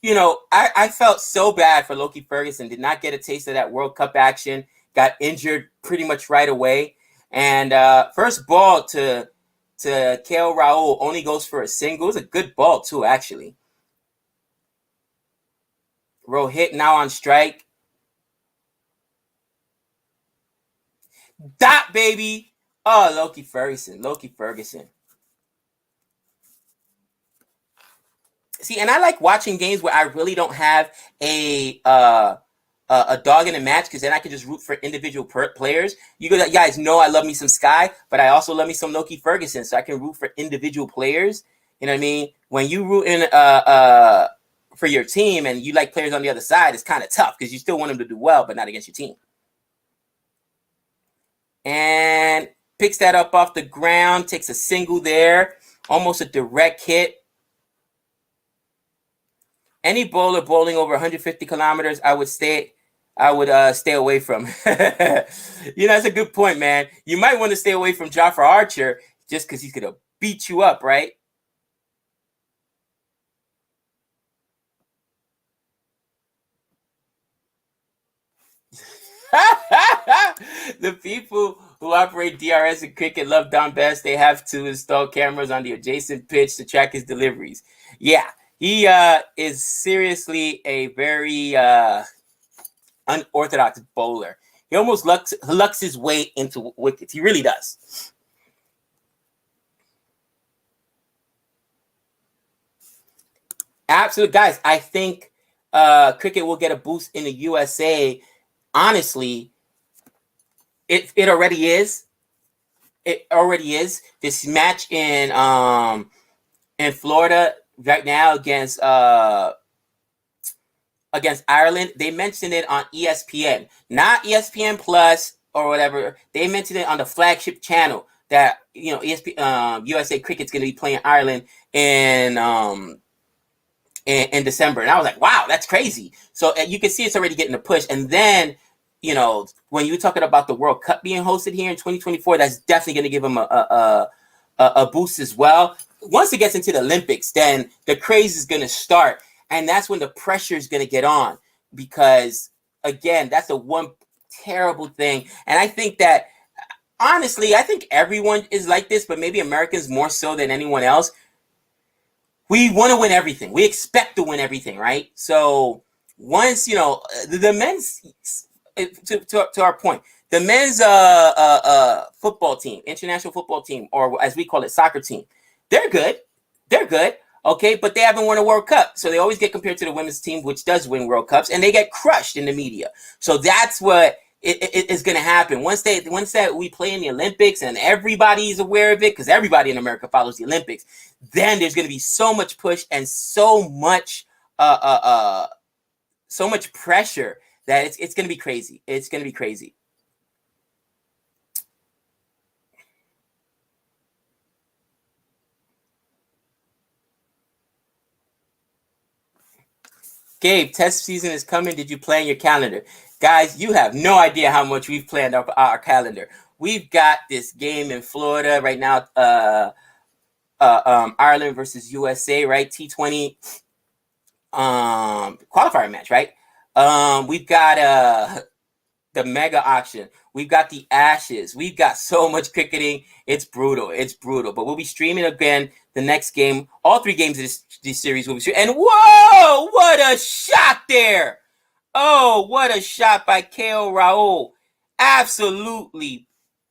You know, I felt so bad for Loki Ferguson. Did not get a taste of that World Cup action. Got injured pretty much right away. And first ball to KL Rahul only goes for a single. It was a good ball, too, actually. Rohit now on strike. Dot, baby. Oh, Loki Ferguson. See, and I like watching games where I really don't have a dog in the match, because then I can just root for individual players. You guys know I love me some Sky, but I also love me some Loki Ferguson, so I can root for individual players. You know what I mean? When you root in for your team and you like players on the other side, it's kind of tough because you still want them to do well, but not against your team. And picks that up off the ground, takes a single there, almost a direct hit. Any bowler bowling over 150 kilometers, I would stay away from. You know, that's a good point, man. You might want to stay away from Jofra Archer just because he's going to beat you up, right? The people who operate DRS and cricket love Don Best. They have to install cameras on the adjacent pitch to track his deliveries. Yeah, he is seriously a very unorthodox bowler. He almost lucks his way into wickets. He really does. Absolutely, guys. I think cricket will get a boost in the USA. Honestly, it already is. It already is. This match in Florida right now against Ireland, they mentioned it on ESPN, not ESPN Plus or whatever. They mentioned it on the flagship channel that, you know, USA Cricket's going to be playing Ireland in December. And I was like, wow, that's crazy. So you can see it's already getting a push. And then, you know, when you're talking about the World Cup being hosted here in 2024, that's definitely going to give them a boost as well. Once it gets into the Olympics, then the craze is going to start. And that's when the pressure is going to get on, because, again, that's the one terrible thing. And I think that, honestly, I think everyone is like this, but maybe Americans more so than anyone else. We want to win everything. We expect to win everything, right? So once, you know, the men's, to our point, the men's football team, international football team, or as we call it, soccer team, they're good. They're good. Okay, but they haven't won a World Cup. So they always get compared to the women's team, which does win World Cups, and they get crushed in the media. So that's what it is going to happen. Once that we play in the Olympics and everybody's aware of it, because everybody in America follows the Olympics, then there's going to be so much push and so much pressure that it's going to be crazy. It's going to be crazy. Gabe, test season is coming. Did you plan your calendar? Guys, you have no idea how much we've planned our calendar. We've got this game in Florida right now, Ireland versus USA, right? T20 qualifier match, right? We've got the mega auction. We've got the Ashes. We've got so much cricketing. It's brutal. It's brutal. But we'll be streaming again the next game. All 3 games of this series will be streaming. And whoa, what a shot there. Oh, what a shot by KO Raul. Absolutely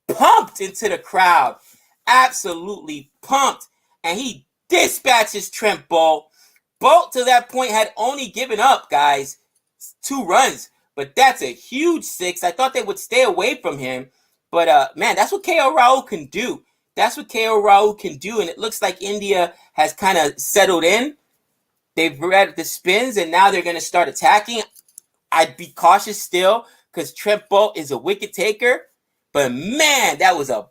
pumped into the crowd. Absolutely pumped. And he dispatches Trent Bolt. Bolt to that point had only given up, guys, 2 runs. But that's a huge 6. I thought they would stay away from him. But, man, that's what KO Raul can do. That's what KO Raul can do. And it looks like India has kind of settled in. They've read the spins, and now they're going to start attacking. I'd be cautious still because Trent Bolt is a wicket taker. But, man, that was a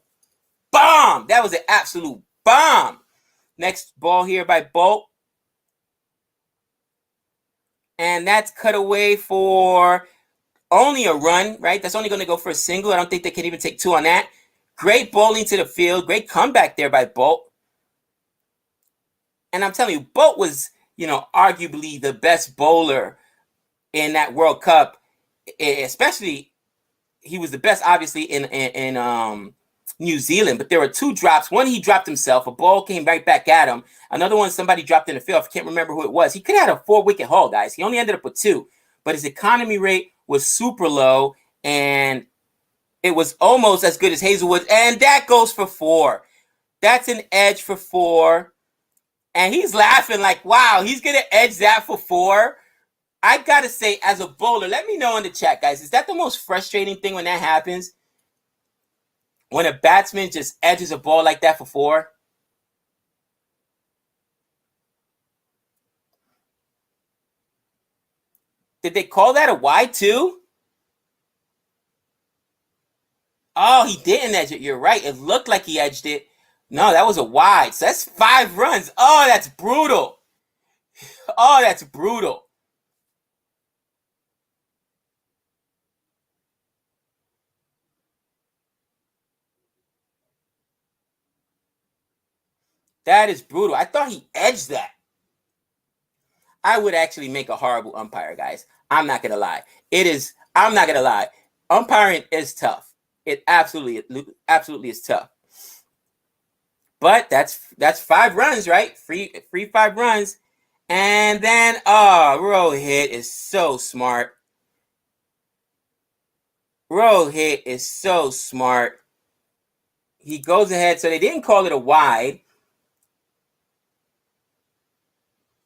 bomb. That was an absolute bomb. Next ball here by Bolt. And that's cut away for only a run, right? That's only going to go for a single. I don't think they can even take 2 on that. Great bowling to the field. Great comeback there by Bolt. And I'm telling you, Bolt was, arguably the best bowler in that World Cup. Especially, he was the best, obviously, in New Zealand. But there were 2 drops. One, he dropped himself. A ball came right back at him. Another one, somebody dropped in the field. I can't remember who it was. He could have had a 4-wicket haul, guys. He only ended up with 2. But his economy rate was super low, and it was almost as good as Hazelwood. And that goes for 4. That's an edge for 4. And he's laughing like, wow, he's going to edge that for 4. I got to say, as a bowler, let me know in the chat, guys. Is that the most frustrating thing when that happens? When a batsman just edges a ball like that for 4? Did they call that a wide too? Oh, he didn't edge it. You're right. It looked like he edged it. No, that was a wide. So that's 5 runs. Oh, that's brutal. Oh, that's brutal. That is brutal. I thought he edged that. I would actually make a horrible umpire, guys. I'm not going to lie. I'm not going to lie. Umpiring is tough. It absolutely is tough. But that's 5 runs, right? Free 5 runs. And then, Rohit is so smart. Rohit is so smart. He goes ahead. So they didn't call it a wide.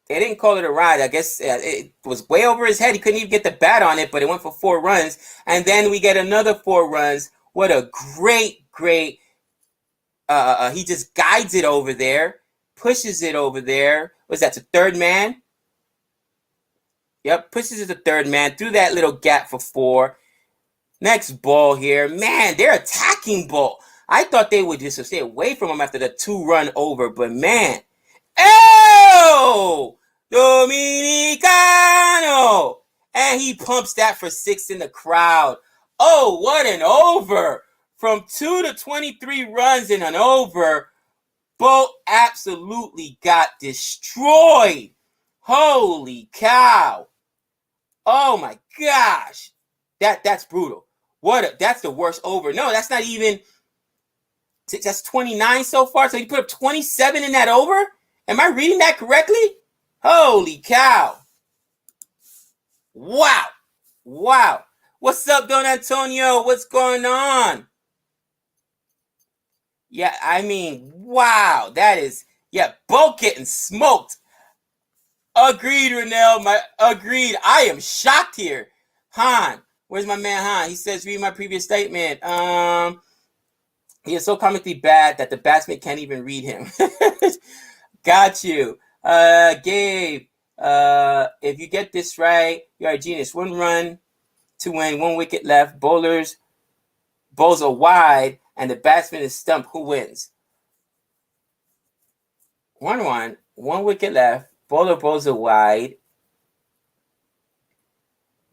They didn't call it a ride. I guess it was way over his head. He couldn't even get the bat on it, but it went for 4 runs. And then we get another 4 runs. What a great. He just guides it over there, pushes it over there. What's that, the 3rd man? Yep, pushes it to 3rd man through that little gap for 4. Next ball here. Man, they're attacking ball. I thought they would just stay away from him after the 2-run over, but man. Oh! Dominicano! And he pumps that for 6 in the crowd. Oh, what an over! From 2 to 23 runs in an over, Bolt absolutely got destroyed. Holy cow. Oh my gosh. That's brutal. That's the worst over. No, that's not even. That's 29 so far. So you put up 27 in that over? Am I reading that correctly? Holy cow. Wow. What's up, Don Antonio? What's going on? Yeah, I mean, wow. That is, Bolt getting smoked. Agreed, Renell. Agreed. I am shocked here. Han. Where's my man Han? He says, read my previous statement. He is so comically bad that the batsman can't even read him. Got you. Gabe, if you get this right, you're a genius. 1 run to win, 1 wicket left. Bowls are wide, and the batsman is stumped. Who wins? 1 wicket left. Bowls are wide.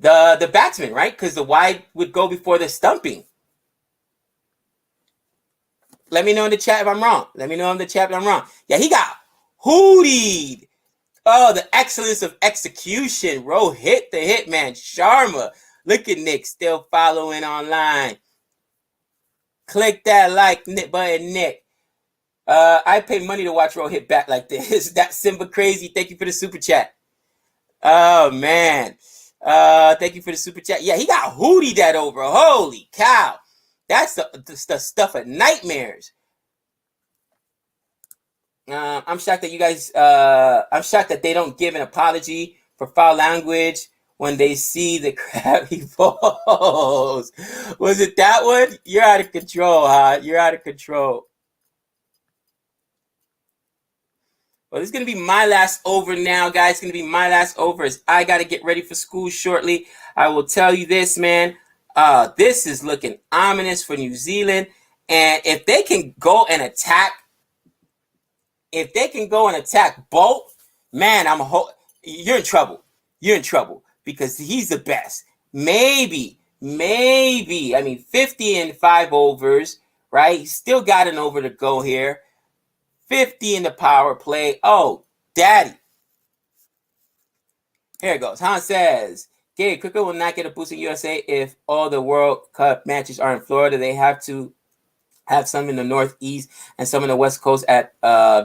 The batsman, right? Because the wide would go before the stumping. Let me know in the chat if I'm wrong. Let me know in the chat if I'm wrong. Yeah, he got hootied. Oh, the excellence of execution. Rohit the Hitman Sharma. Look at Nick still following online. Click that like button, Nick. I pay money to watch Rohit bat like this. That's Simba crazy. Thank you for the super chat. Oh, man. Thank you for the super chat. Yeah, he got hootied that over. Holy cow. That's the stuff of nightmares. I'm shocked that you guys, I'm shocked that they don't give an apology for foul language when they see the crap he falls. Was it that one? You're out of control, huh? You're out of control. Well, this is going to be my last over now, guys. It's going to be my last over as I got to get ready for school shortly. I will tell you this, man. This is looking ominous for New Zealand. And if they can go and attack, Bolt, man, you're in trouble. You're in trouble because he's the best. Maybe. I mean, 50 in 5 overs, right? He's still got an over to go here. 50 in the power play. Oh, daddy. Here it goes. Han says, Gabe, cricket will not get a boost in USA if all the World Cup matches are in Florida. They have to have some in the Northeast and some in the West Coast at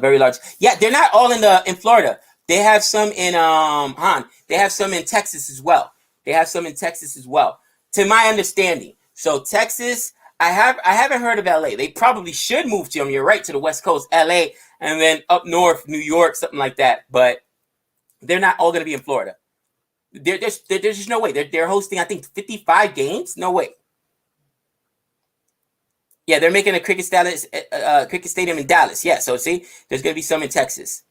very large. Yeah, they're not all in Florida. They have some in Han. They have some in Texas as well. To my understanding. So Texas, I haven't heard of LA. They probably should move to them. You're right, to the West Coast, LA, and then up north, New York, something like that. But they're not all going to be in Florida. There's just no way. They're hosting, I think, 55 games. No way. Yeah, they're making a cricket stadium in Dallas. Yeah, so see, there's going to be some in Texas.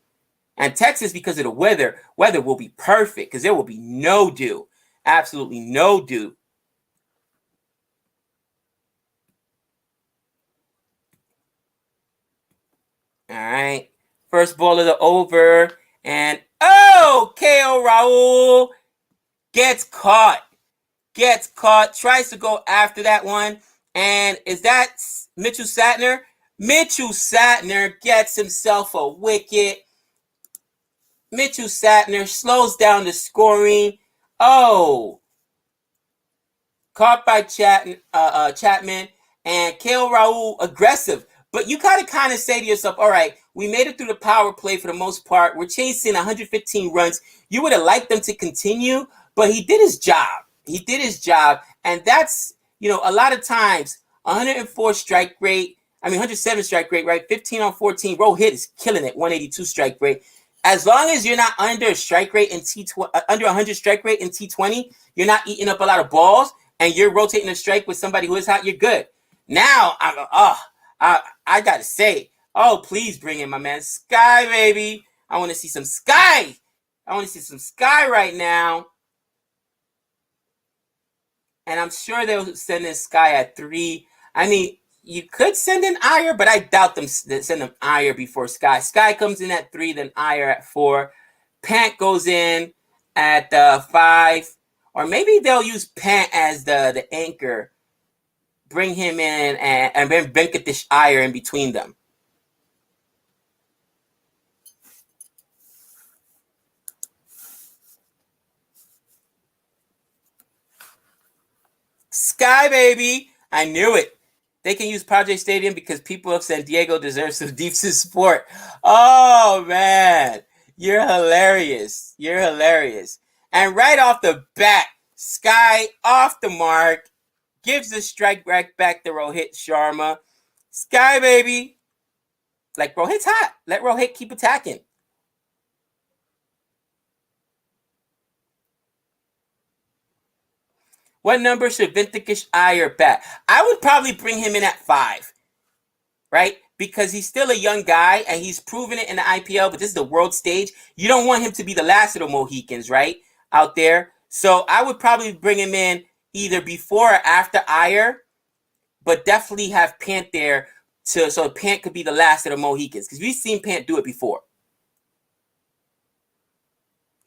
And Texas, because of the weather will be perfect because there will be no dew. Absolutely no dew. All right. First ball of the over. And, oh, KO Raul gets caught. Tries to go after that one. And is that Mitchell Satner? Mitchell Satner gets himself a wicket. Mitchell Satner slows down the scoring. Oh. Caught by Chapman. And KO Raul aggressive. But you gotta kind of say to yourself, all right, we made it through the power play for the most part. We're chasing 115 runs. You would have liked them to continue, but he did his job. And that's, a lot of times, 107 strike rate, right? 15 on 14. Rohit is killing it, 182 strike rate. As long as you're not under a strike rate in under 100 strike rate in T20, you're not eating up a lot of balls, and you're rotating a strike with somebody who is hot, you're good. Now, I gotta say, oh, please bring in my man Sky, baby. I want to see some Sky. Right now. And I'm sure they'll send in Sky at 3. I mean, you could send in Iyer, but I doubt them send them Iyer before Sky. Sky comes in at 3, then Iyer at 4. Pant goes in at 5. Or maybe they'll use Pant as the anchor. Bring him in and then Venkatesh Iyer in between them. Sky, baby. I knew it. They can use Padre Stadium because people of San Diego deserve some deep support. Oh, man. You're hilarious. And right off the bat, Sky off the mark. Gives the strike right back to Rohit Sharma. Sky, baby. Like, Rohit's hot. Let Rohit keep attacking. What number should Venkatesh Iyer bat? I would probably bring him in at 5, right? Because he's still a young guy and he's proven it in the IPL, but this is the world stage. You don't want him to be the last of the Mohicans, right? Out there. So I would probably bring him in either before or after Iyer, but definitely have Pant there so Pant could be the last of the Mohicans because we've seen Pant do it before.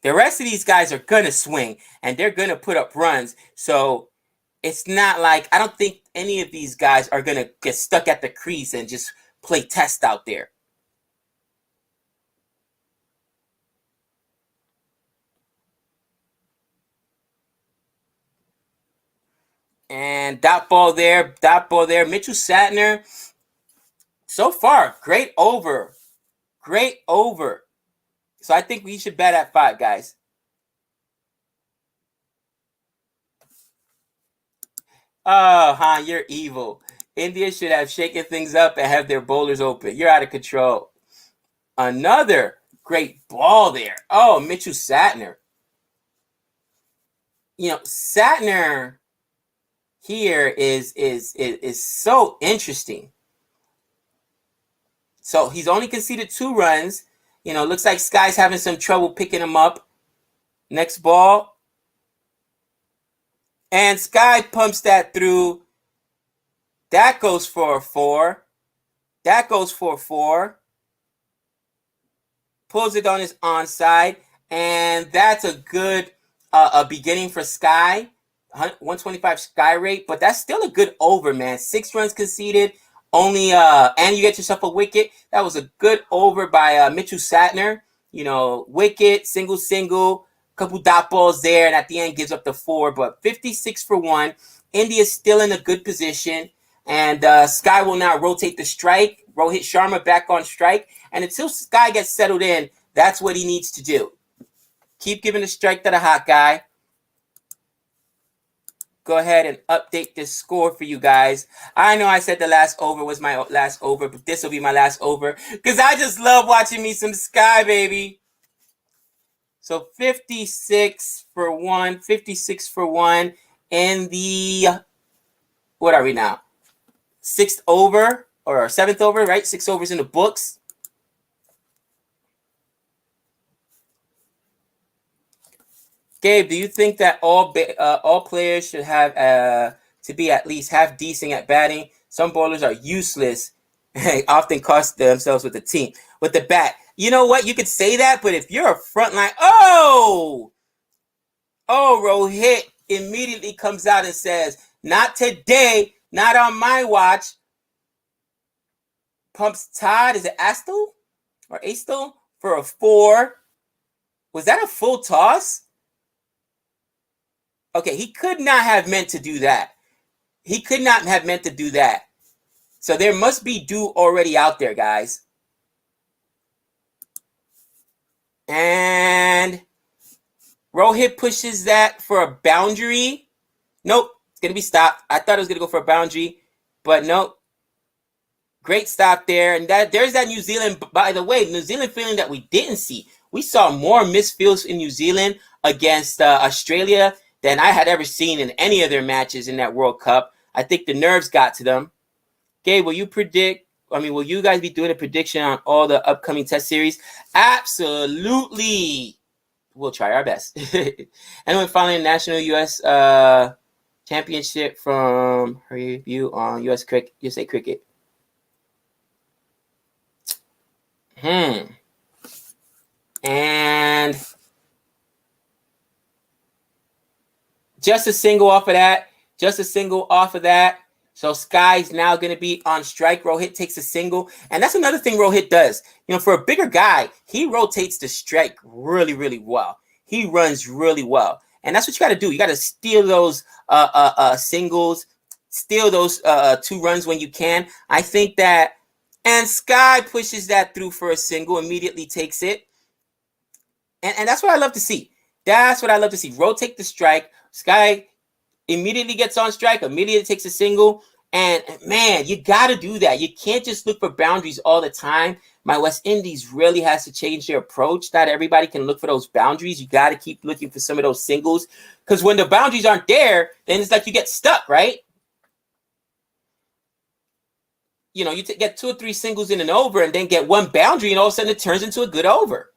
The rest of these guys are going to swing, and they're going to put up runs. So it's not like, I don't think any of these guys are going to get stuck at the crease and just play test out there. And dot ball there. Mitchell Satner, so far, great over. So I think we should bet at 5, guys. Oh, Han, you're evil. India should have shaken things up and have their bowlers open. You're out of control. Another great ball there. Oh, Mitchell Satner. Satner here is so interesting. So he's only conceded 2 runs. Looks like Sky's having some trouble picking him up. Next ball. And Sky pumps that through. That goes for a 4. Pulls it on his onside. And that's a good beginning for Sky. 125 Sky rate. But that's still a good over, man. 6 runs conceded. Only and you get yourself a wicket. That was a good over by Mitchell Satner. Wicket, single, couple dot balls there, and at the end gives up the 4. But 56 for 1. India's still in a good position, and Sky will now rotate the strike. Rohit Sharma back on strike, and until Sky gets settled in, that's what he needs to do. Keep giving the strike to the hot guy. Go ahead and update this score for you guys. I know I said the last over was my last over, but this will be my last over because I just love watching me some Sky, baby. So 56 for 1 in the, what are we now? 6th over or 7th over, right? 6 overs in the books. Gabe, do you think that all players should have to be at least half decent at batting? Some bowlers are useless and often cost themselves with the bat. You know what? You could say that, but if you're a front line, Rohit immediately comes out and says, "Not today, not on my watch." Pumps Todd, is it Astle or Astle for a 4? Was that a full toss? Okay, he could not have meant to do that. So there must be dew already out there, guys. And Rohit pushes that for a boundary. Nope, it's going to be stopped. I thought it was going to go for a boundary, but nope. Great stop there. And there's that New Zealand, by the way, New Zealand feeling that we didn't see. We saw more misfields in New Zealand against Australia than I had ever seen in any of their matches in that World Cup. I think the nerves got to them. Gabe, will you guys be doing a prediction on all the upcoming test series? Absolutely. We'll try our best. Anyone following the national U.S. championship from her review on USA Cricket? And just a single off of that. So Sky's now going to be on strike. Rohit takes a single. And that's another thing Rohit does. For a bigger guy, he rotates the strike really, really well. He runs really well. And that's what you got to do. You got to steal those singles, steal those 2 runs when you can. I think that, and Sky pushes that through for a single, immediately takes it. And that's what I love to see. Rotate the strike. Sky immediately gets on strike, immediately takes a single. And man, you got to do that. You can't just look for boundaries all the time. My West Indies really has to change their approach. Not everybody can look for those boundaries. You got to keep looking for some of those singles. Because when the boundaries aren't there, then it's like you get stuck, right? You get 2 or 3 singles in an over and then get 1 boundary, and all of a sudden it turns into a good over.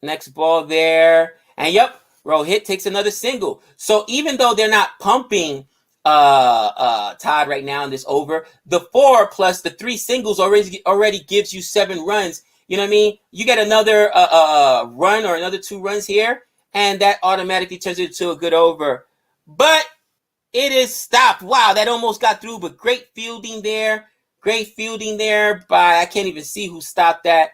Next ball there. And yep, Rohit takes another single. So even though they're not pumping Todd right now in this over, the 4 plus the 3 singles already gives you 7 runs You know what I mean? You get another run or another 2 runs here, and that automatically turns it into a good over. But it is stopped. Wow, that almost got through, but great fielding there. Great fielding there by, I can't even see who stopped that.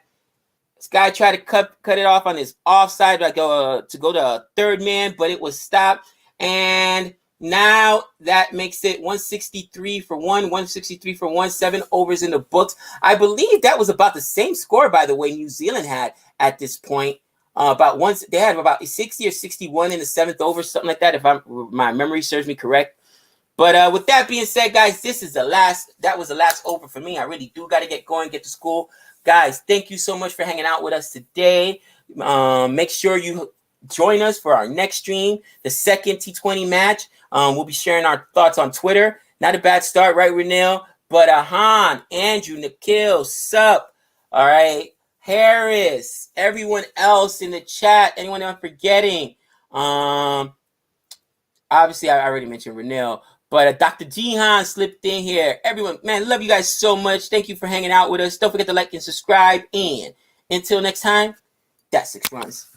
This guy tried to cut it off on his offside to go to third man, but it was stopped. And now that makes it 163 for 163 for 1, 7 overs in the books. I believe that was about the same score, by the way, New Zealand had at this point. They had about 60 or 61 in the 7th over, something like that, if my memory serves me correct. But with that being said, guys, that was the last over for me. I really do got to get going, get to school. Guys, thank you so much for hanging out with us today. Make sure you join us for our next stream, the second T20 match. We'll be sharing our thoughts on Twitter. Not a bad start, right, Renil? But Han, Andrew, Nikhil, Sup, all right, Harris, everyone else in the chat, anyone I'm forgetting. Obviously, I already mentioned Renil. But Dr. Jihan slipped in here. Everyone, man, love you guys so much. Thank you for hanging out with us. Don't forget to like and subscribe. And until next time, that's 6 runs.